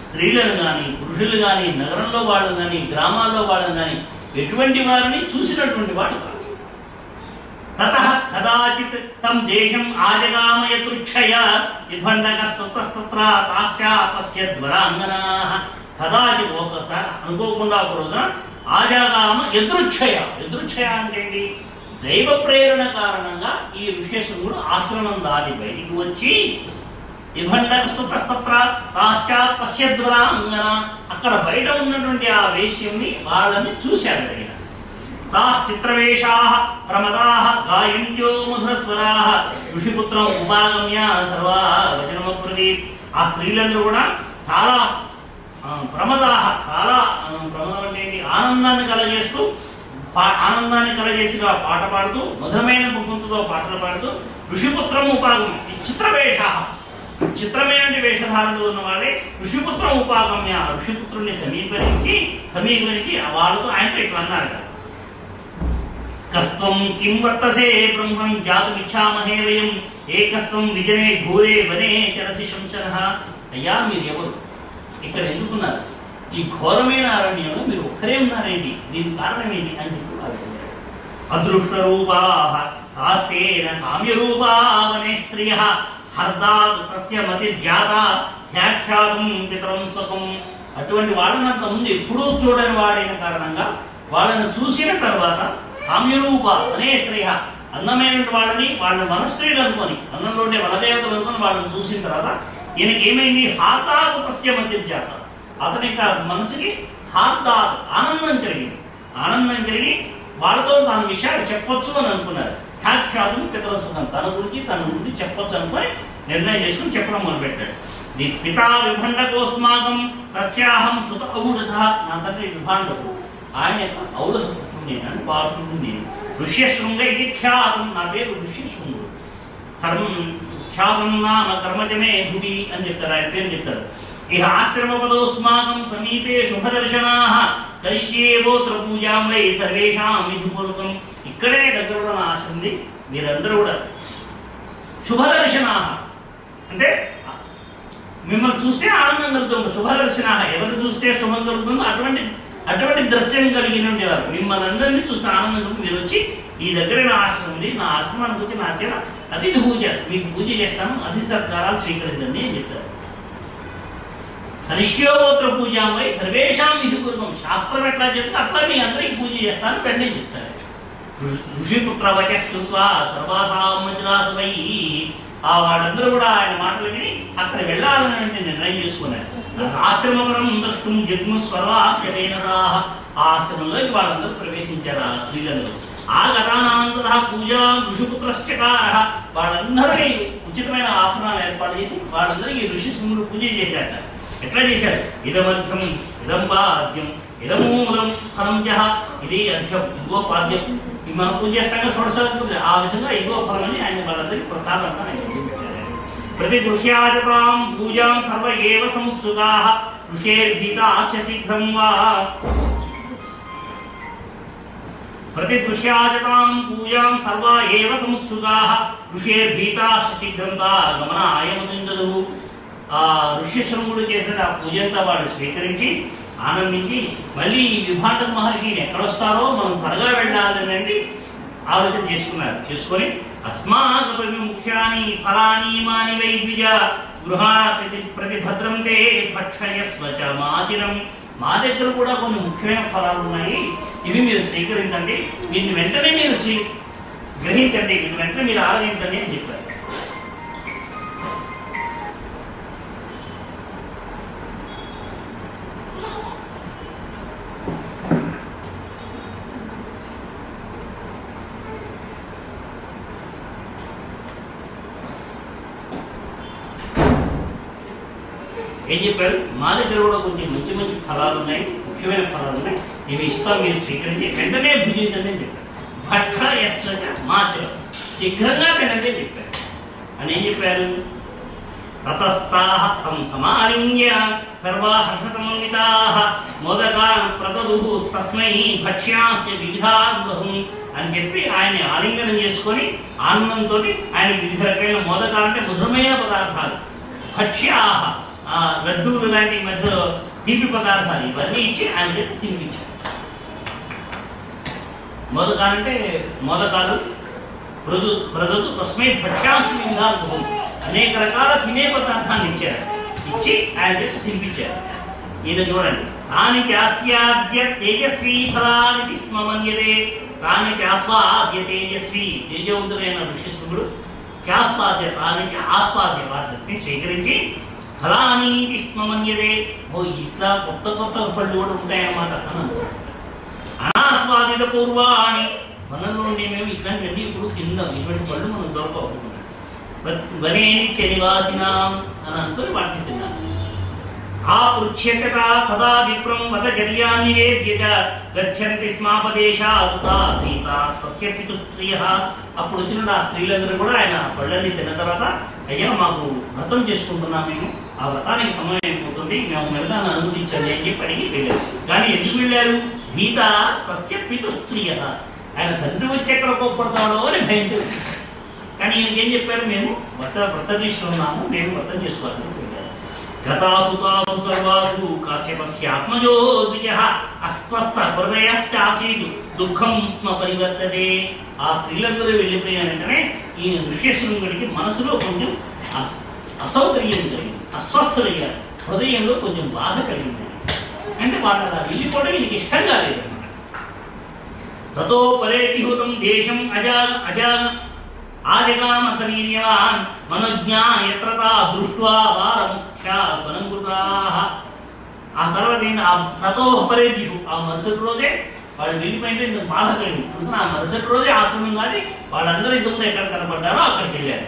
స్త్రీలను గాని పురుషులు గాని నగరంలో వాళ్ళని గాని గ్రామాల్లో వాళ్ళని గాని ఎటువంటి వారిని చూసినటువంటి వాడు కాదు. తతః కదాచిత్ తం దేశం ఆజగామయతృచ్ఛయ విభండకస్తత్ర తాశ్చాపశ్యద్వరాంగనాః. కదాచిత్ ఒకసారి అనుకోకుండా ఒక రోజున ఆజగామ యదృచ్ఛయ అంటే ఏంటి? దైవ ప్రేరణ కారణంగా ఈ ఋష్యశృంగుడు ఆశ్రమం దాటి బయటికి వచ్చి విభండకస్తత్ర తాశ్చాపశ్యద్వరాంగన అక్కడ బయట ఉన్నటువంటి ఆ వేశ్యంని వాళ్ళని చూశాడు. ఆయన తాశ్చిత్రవేషాః ప్రమదాః గాయంత్యో మధురస్వరాః ఋషిపుత్రం ఉపాగమ్య సర్వా వచనమబ్రవీత్. ఆ స్త్రీలందరూ కూడా చాలా ప్రమదం అంటే ఆనందాన్ని కలగజేసిగా పాట పాడుతూ మధురమైన గొంతుతో పాటలు పాడుతూ ఋషిపుత్రం ఉపాగమ్య చిత్రమైన వేషధారణలో ఉన్న వాళ్ళే ఋషిపుత్రం ఉపాగమ్య ఋషిపుత్రుల్ని సమీకరించి వాళ్ళతో ఆయనతో ఇట్లా అన్నారు కదా, కస్త్వం కిం వర్తసే బ్రహ్మం జాతుమిచ్ఛామహే వయం ఏకస్త్వం విజనే ఘోరే వనే చరసి శంసనః. అయ్యా మీరు ఎవరు, ఇక్కడ ఎందుకున్నారు? ఈ ఘోరమైన అరణ్యంలో మీరు ఒక్కరే ఉన్నారేంటి? దీనికి కారణం ఏంటి అని చెప్పి అదృష్ట రూపాః ఆస్తేన కామ్యరూపా వనే స్త్రియః హర్దాత్ తస్య మతిర్జాత వ్యాఖ్యాతం పితరం స్వకం. అటువంటి వాళ్ళని అంతకుముందు ఎప్పుడూ చూడని వాడైన కారణంగా వాళ్ళని చూసిన తర్వాత కామ్యరూప అనే స్త్రీయ అందమైన వాళ్ళని వనస్త్రీలు అనుకొని అన్నంలో ఉండే వనదేవతలు అనుకొని వాళ్ళని చూసిన తర్వాత ఈయనకి ఏమైంది? హార్దాత్ తస్య మతిర్జాత అతని మనసుకి హార్దాత్ ఆనందం కలిగి వాళ్ళతో తన విషయాలు చెప్పొచ్చు అని అనుకున్నారు. వ్యాఖ్యాతం పితరం స్వకం తన గురించి చెప్పొచ్చు అనుకొని నిర్ణయం చేసుకుని చెప్పడం మొదలుపెట్టాడు. పితా విభండకోస్మాకం తస్యాహం సుత ఔరథ. నా తండ్రి విభాండకు, ఆయన యొక్క ఔరస పుత్రుడు నేను అని వారసుడు నేను. ఋష్యశృంగ ఇది ఖ్యాతం, నా పేరు ఋష్యశృంగుడు. శాపం నామ కర్మచమే భువి అని చెప్తారు. ఆయన పేరు చెప్తాడు. ఇహ ఆశ్రమపదోస్మాకం సమీపే శుభదర్శనాః కరిష్యేవోత్ర పూజాం వై సర్వేషాం విధిపూర్వకం. ఇక్కడే దగ్గర ఉన్న ఆశ్రమం ఉంది. మీరందరూ కూడా శుభదర్శనాః అంటే మిమ్మల్ని చూస్తే ఆనందం కలుగుతుంది. శుభదర్శనాః ఎవరు చూస్తే శుభం కలుగుతుందో అటువంటి దృశ్యం కలిగిన ఉండేవారు. మిమ్మల్ని అందరినీ చూస్తే ఆనందం కలుగుతుంది. మీరు వచ్చి ఈ దగ్గర నా ఆశ్రమం ఉంది, నా ఆశ్రమానికి వచ్చి నా చేత అతిథి పూజ మీకు పూజ చేస్తాను, అతిథి సత్కారాలు స్వీకరించండి అని చెప్తారు. కరిష్యోత్ర పూజాం వై సర్వేషాం విధిపూర్వకం. శాస్త్రం ఎట్లా చెప్తే అట్లా మీ అందరికీ పూజ చేస్తాను రండి అని చెప్తారు. ఋషిపుత్ర వచస్కృత్వా సర్వాసాం మజ్రాసవై. ఆ వాళ్ళందరూ కూడా ఆయన మాటలు విని అక్కడ వెళ్ళాలని నిర్ణయం చేసుకున్నారు. ఆశ్రమవరం ద్రష్టుం జగ్ము స్వర్వాస్యతేనరాః. ఆ ఆశ్రమంలోకి వాళ్ళందరూ ప్రవేశించారు. ఆ స్త్రీలందరూ ఆగతానంతర పూజా ఋషిపుత్రశ్చకారః. వాళ్ళందరినీ ఉచితమైన ఆసనాలు ఏర్పాటు చేసి వాళ్ళందరికీ ఋషిశృంగుడు పూజ చేశారు. ఎట్లా చేశారు? ఇదమర్ఘ్యం ఇదం పాద్యం ఇదమూలం ఫలం చ. ఇది అర్ఘ్యం ఇగో పాద్యం. మనం పూజ చేస్తాం షోడశ. ఆ విధంగా ఇగో ఫలం అని ఆయన వాళ్ళందరికీ ప్రసాదంగా ఆయన పెట్టారు. ప్రతిగృహ్యాజతాం పూజాం సర్వ ఏవ సముత్సుకాః ఋషేర్భీతాస్య శీఘ్రం వా. ప్రతిగృహ్యాజతాం పూజాం సర్వ ఏవ సముత్సుకాః ఋషేర్భీతాస్య శీఘ్రం తా గమనాయ మతిందదు. ఆ ఋష్యశృంగుడు చేసిన ఆ పూజంతా వాళ్ళు స్వీకరించి ఆనందించి మళ్ళీ ఈ విభాండక మహర్షి ఎక్కడొస్తారో మనం త్వరగా వెళ్ళాలని ఆలోచన చేసుకొని అస్మాకపి ముఖ్యాని ఫలాని మాని వై ద్విజ గృహాణ ప్రతిభద్రం తే భక్షయస్వ చ మాచిరం. మా దగ్గర కూడా కొన్ని ముఖ్యమైన ఫలాలు ఉన్నాయి, ఇవి మీరు స్వీకరించండి, వీటిని వెంటనే మీరు గ్రహించండి, వీటిని వెంటనే మీరు ఆరాధించండి అని చెప్పారు. ఏం చెప్పారు? మా దగ్గర కూడా కొంచెం మంచి మంచి ఫలాలు ఉన్నాయి, ముఖ్యమైన ఫలాలు ఉన్నాయి, ఇవి ఇస్తాం, మీరు స్వీకరించి వెంటనే భుజించండి అని చెప్పారు. భక్ష యస్వచ మాచ. శీఘ్రంగా తినండి అని చెప్పారు. అని ఏం చెప్పారు? తతస్తాః తం సమాలింగ్య సర్వా హర్షసమన్వితాః మోదకాన్ ప్రదదుః తస్మై భక్ష్యాస్య వివిధాన్ బహుం అని చెప్పి ఆయన ఆలింగనం చేసుకొని ఆనందంతో ఆయన వివిధ రకమైన మోదకాలంటే మధురమైన పదార్థాలు, భక్ష్యాః లడ్డూలు లాంటి మధ్యలో తీపి పదార్థాలు ఇవన్నీ ఇచ్చి ఆయన చేత తినిపించారు. మోదకాలంటే మోదకాలు ప్రదదు తస్మై భక్ష్యాస్య వివిధాన్, అనేక రకాల తినే పదార్థాన్ని ఇచ్చి ఆయన చేత తినిపించారు. ఈయన చూడండి, తాని చాస్యాద్య తేజస్వీ ఫలాని స్మమన్యతే. తాని చాస్వాద్య తేజస్వీ, తేజవంతుడైన ఋషిశృంగుడు చాస్వాద్య తాని ఆస్వాద్య వాటిని స్వీకరించి ఫలాని స్మమన్యతే. ఓ ఇట్లా కొత్త కొత్త పళ్ళు కూడా ఉంటాయన్నమాట. అనాస్వాదిత పూర్వాణి, మనలో నుండి మేము ఇట్లాంటివన్నీ ఇప్పుడు తిందాం, ఇటువంటి పళ్ళు మనం దొరకవుతున్నాం. వనేని చనివాసినాం అని అనుకుని వాటిని తిన్నాం. ఆ పృచ్ఛ్యత తదా విప్రం వదచర్యాన్ని నివేద్య గచ్చంతి స్మాపదేశాస్త్రియ. అప్పుడు వచ్చిన ఆ స్త్రీలందరూ కూడా ఆయన పళ్ళని తిన్న తర్వాత, అయ్యా మాకు వ్రతం చేసుకుంటున్నాం, మేము ఆ వ్రతానికి సమయం అయిపోతుంది, మేము వెళ్ళాలని అనుమతించండి అని చెప్పి అడిగి వెళ్ళారు. కానీ ఎందుకు వెళ్ళారు? భీత తస్య పితుస్త్రియ, ఆయన తండ్రి వచ్చి ఎక్కడ కోప్పడతాడో అని భయంతో. కానీ ఈయనకి ఏం చెప్పారు? మేము వ్రత తీసుకున్నాము, మేము వ్రతం చేసుకోవాలని చెప్పారు. గతాసు తాసు సర్వాసు కాశ్యపస్యాత్మజో ద్విజః అస్వస్థ హృదయశ్చాసీదు దుఃఖం స్మ పరివర్తతే. ఆ స్త్రీలందరూ వెళ్ళిపోయిన వెంటనే ఈయన ఋష్యశృంగుడికి మనసులో కొంచెం అసౌకర్యం కలిగింది, అస్వస్థులయ్యారు, హృదయంలో కొంచెం బాధ కలిగింది. అంటే వాళ్ళు అలా వెళ్ళిపోవడం ఈయనకి ఇష్టం కాలేదన్నమాట. తతో పరేటిహూతం దేశం ఆజగామ సమీర్యవాన్ మనోజ్ఞా యత్రతా దృష్ట్వా వారముఖ్యాస్వనంకృతాః. ఆ తర్వాత తతో పరేటిహు, ఆ మరుసటి రోజే వాళ్ళు వెళ్ళిపోయింటే ఇంత బాధ కలిగింది. అందుకని ఆ మరుసటి రోజే ఆశ్రమం కానీ వాళ్ళందరూ ఇంతకుముందు ఎక్కడ కనపడ్డారో అక్కడికి వెళ్ళారు.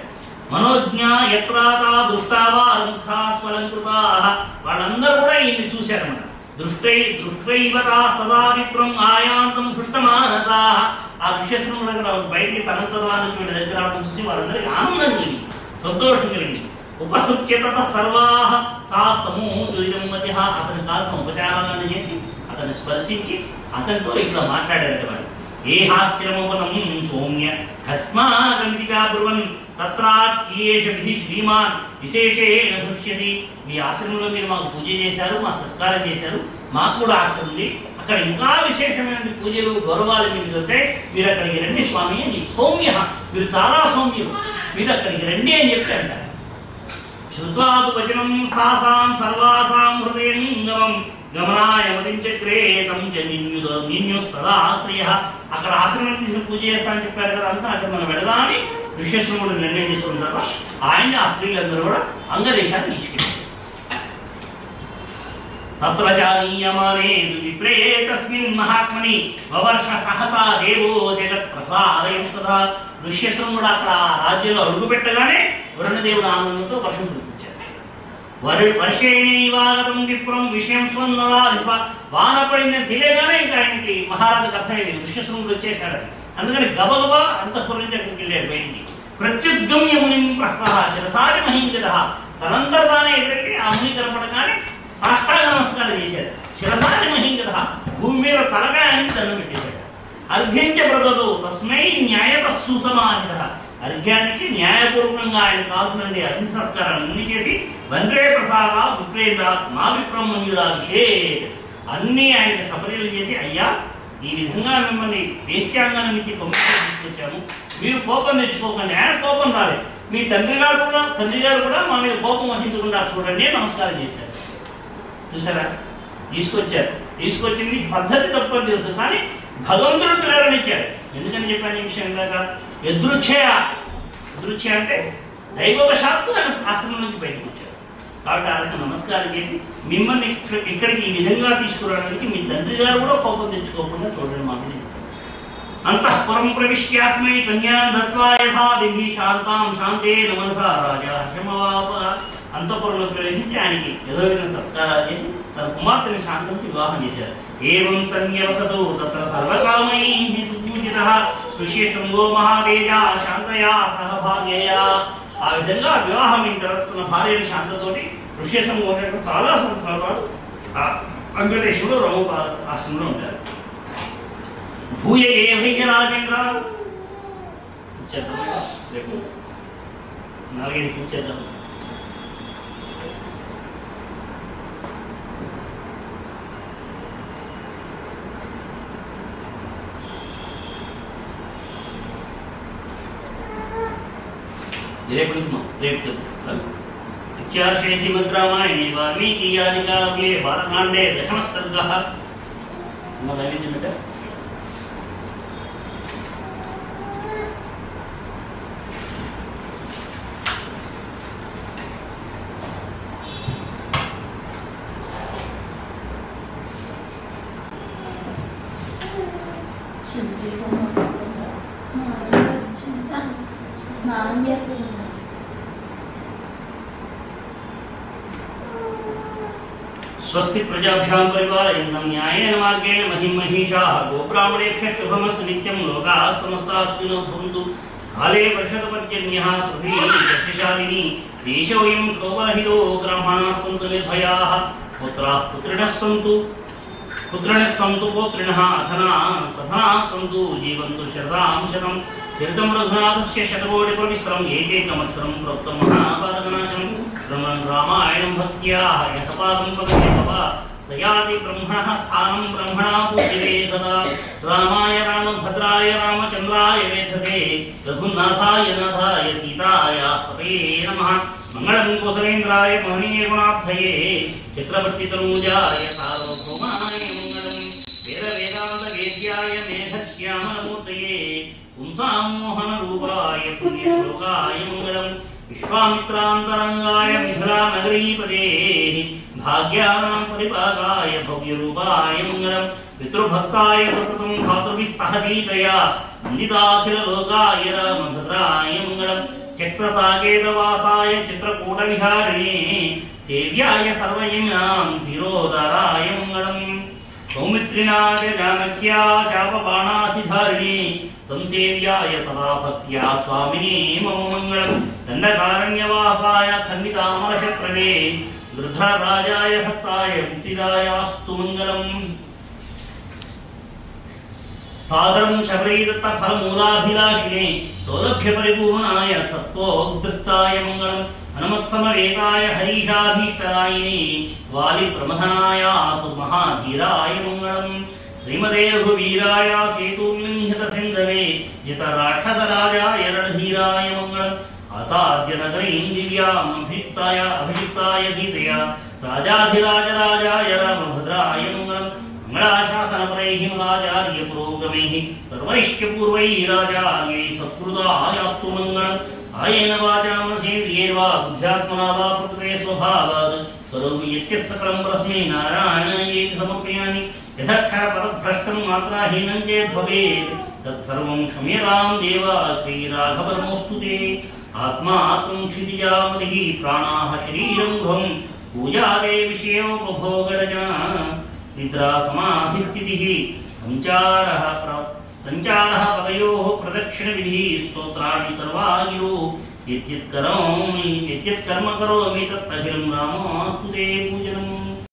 మనోజ్ఞా యత్రాతా దృష్టా వారముఖ్యాస్వనంకృతాః, వాళ్ళందరూ కూడా ఈయన్ని చూశారన్నమాట. దృష్ట్వైవ తదా విప్రం ఆయాంతం హృష్టమానతాః. ఆ ఋష్యశృంగుడు బయటికి తనంతరానికి వీళ్ళ దగ్గర రావడం చూసి వాళ్ళందరికీ ఆనందం కలిగింది, సంతోషం కలిగింది. ఉపసుఖ్యత సర్వాహ తాస్తము దురిదమ్మతిహ. అతని కాల్సిన ఉపచారాలను చేసి అతన్ని స్పర్శించి అతనితో ఇట్లా మాట్లాడారు వాడు. ఏ హాస్యమోపనం సౌమ్య హస్మాగమితి బ్రువన్ తత్రాత్యేష విధి శ్రీమాన్ విశేషేణ భృష్యతి. మీ ఆశ్రమంలో మీరు మాకు పూజ చేశారు, మా సత్కారం చేశారు, మాకు కూడా ఆశ్రమం ఉంది, అక్కడ ఇంకా విశేషమైన పూజలు గౌరవాలు మీకు దొరుకుతాయి, మీరు అక్కడికి రండి స్వామి అని. సౌమ్య, మీరు చాలా సౌమ్యులు, మీరు అక్కడికి రండి అని చెప్పి అంటారు. శ్రుత్వాదు వచనం సాసాం సర్వాసాం హృదయంగమం గమనాయ మతించక్రే తం చ నిన్యుస్తదాశ్రయ. అక్కడ ఆశ్రమం తీసిన పూజ చేస్తానని చెప్పారు కదా, అంతా అక్కడ మనం వెళదామని ఋష్యశృంగుడు నిర్ణయం చేసుకున్న తర్వాత ఆయన్ని ఆ స్త్రీలందరూ కూడా అంగదేశాన్ని తీసుకెళ్ళారు. తత్ర జానీయమానే విప్రే తస్మిన్ మహాత్మని వవర్ష సహసా దేవో జగత్ ప్రసాదయం తథా. ఋష్యశృంగుడు అక్కడ రాజ్యంలో అడుగు పెట్టగానే వరుణదేవుడు ఆనందంతో వర్షం కురిపించారు. వర్షేణీవాగతం విప్రం విషయం స్వందరాధిప. వాన పడింది తెలియగానే ఇంకా ఆయనకి మహారాజుకి అర్థమైంది ఋష్యశృంగుడు వచ్చేసాడు. అందుకని గబగబా అంతఃపురం నుంచి అక్కడికి వెళ్ళాడు బయటికి. ప్రత్యుద్గమ్య మునిం ప్రహ్వః శిరసారి మహీంగత. తనంతర తానే ఎదురెట్టి ఆ ముని కనపడగానే సాష్టాంగ నమస్కారం చేశాడు. శిరసారి మహీంగత, భూమి మీద తలకాయని దండం పెట్టేశాడు. అర్ఘ్యంచ బ్రదదు తస్మై న్యాయత సుసమాహిత. అర్ఘ్యానికి న్యాయపూర్వకంగా ఆయన కావాల్సిన అతి సత్కారాన్ని చేసి వంద్రే ప్రసాద విప్రేంద్ర మా విప్రమన్యురాభిషే అన్ని ఆయనకు సపర్యలు చేసి, అయ్యా ఈ విధంగా మిమ్మల్ని వేశ్యాంగాన్ని నుంచి పంపించి తీసుకొచ్చాము, మీరు కోపం తెచ్చుకోకండి. ఆయన కోపం రాలేదు. మీ తండ్రి గారు కూడా మా మీద కోపం వహించకుండా చూడండి నమస్కారం చేశారు. చూసారా, తీసుకొచ్చింది పద్ధతి తప్పని తెలుసు, కానీ భగవంతుడు ప్రేరణించాడు. ఎందుకని చెప్పాను ఈ విషయం దాకా? ఎదృచ్ఛయ అంటే దైవవశాత్తు ఆయన ఆశ్రమం నుంచి బయటకు వచ్చాడు. కాబట్టి ఆయనకు నమస్కారం చేసి మిమ్మల్ని ఇక్కడికి ఈ విధంగా తీసుకురావడానికి మీ తండ్రి గారు కూడా కోపం తెచ్చుకోకుండా చూడండి మాకు. అంతఃపురం ప్రవిశ్యాత్మై కన్యాన్ దత్వా యథా విధి శాంతాం శాంతేన మనసా రాజా హర్షమవాప. అంతఃపురంలో ప్రవేశించి ఆయనకి యథోవిధంగా సత్కారాలు చేసి తన కుమార్తెని శాంతంకి వివాహం చేశారు. ఏవం సన్యవసతో తత్ర సర్వకామైః సుపూజితః ఋష్యశృంగో మహాతేజ శాంతయా సహభాగ్యయా. ఆ విధంగా వివాహం అయిన తర్వాత తన భార్యని శాంతతోటి ఋష్యశృంగో చాలా సంవత్సరాల పాటు అంగదేశంలో రమణ ఆశ్రమంలో ఉంటారు. భూయ ఏ భయ్య రాజేంద్ర రేపు 4 కూర్చేద్దాం. రేపు చెప్తాం. ఇత్యార్షే శ్రీమద్రామాయణే వాల్మీకీయాదికావ్యే బాలకాండే 10వ సర్గః. స్నానం చేస్తున్నాను. స్వస్తి ప్రజాభ్యాం పరిపాలయంతం న్యాయేన మార్గేణ మహిమహీషాః గోబ్రాహ్మణేభ్యః శుభమస్తు నిత్యం లోకాః సమస్తాః సుఖినో భవంతు. కాలే వర్షతు పర్జన్యః పృథివీ సస్యశాలినీ దేశోऽयं శోభరహితో బ్రాహ్మణాః సంతు నిర్భయాః పుత్రాः పుత్రిణः సంతు పౌత్రిణः సధనాः సంతు జీవంతు శరదాం శతం. చరితం రఘునాథస్య శతకోటి ప్రవిస్తరం ఏకైకమక్షరం ప్రోక్తం మహాపాతకనాశనం. రామాయణం భక్త్యా యథపాదం పదవ దయాది బ్రహ్మణః స్థానం బ్రహ్మణా పూజ్యతే సదా. రామాయ రామభద్రాయ రామచంద్రాయ వేధతే రఘునాథాయ నాథాయ సీతాయ పతయే నమః. మంగళం కోసలేంద్రాయ మహనీయ గుణాబ్ధయే చక్రవర్తి తనూజాయ సార్వభౌమాయ మంగళం. వేదాంత వేద్యాయ మేఘశ్యామలమూర్తయే పుంసాం మోహన రూపాయ పుణ్యశ్లోకాయ మంగళం. విశ్వామిత్రాంతరంగాయ మిథిలా నగరీపదే భాగ్యానాం పరిపాకాయ భవ్యరూపాయ మంగళం. పితృభక్తాయ సతతం భాతృభిః సహ సీతయా వందితాఖిల లోకాయ రామభద్రాయ మంగళం. చక్రసాకేతవాసాయ చిత్రకూట విహారిణే సేవ్యాయ సర్వయమ్నాం ధీరోదారాయ మంగళం. సౌమిత్రినాథ జానక్యా చాపబాణాసిధారిణే संसेव्याय सदा भक्त्या स्वामिने मम मङ्गलम् दण्डकारण्यवासाय खण्डितामरशत्रवे वृद्धराजाय भक्ताय मुक्तिदायास्तु मङ्गलम् सादरं शबरीदत्त फलमूलाभिलाषिने सौलभ्यपरिपूर्णाय सत्त्वोद्धृताय मङ्गलम् हनुमत्समवेदाय हरीशाभीष्टदायिने वालिप्रमथनाय महाधीराय मङ्गलम् श्रीमते रघुवीराय सेतुर्निहतसिन्धवे यतराक्षसराजाय रणधीराय मङ्गलम् आसाद्य नगरीं दिव्याम् अभिषिक्ताय सीतया राजाधिराजराजाय रामभद्राय मङ्गलम् मंगलाशासनपरैः मदाचार्य पुरोगमैः सर्वैश्च पूर्वैः राजार्यैः सत्कृतायास्तु मङ्गलम् आयेन वाचा मनसेन्द्रिये वा बुद्ध्यात्मना वा प्रकृते स्वभावात् करोमि यत् सकलं परस्मै नारायणायेति समर्पयामि यथाक्षरपदभ्रष्टं मात्राहीनं चेत् भवेत् तत्सर्वं क्षम्यतां देव श्रीराघवनमोऽस्तु ते आत्मा त्वं क्षितिजामतिः प्राणाः शरीरं ध्वं पूजादे विषयोपभोगरजना निद्रा समाधिस्थितिः सञ्चारः पदयोः प्रदक्षिणविधिः स्तोत्राणि सर्वागिरो यद्यत् कर्म करोमि तत्तहिलं रामास्तु ते पूजनम्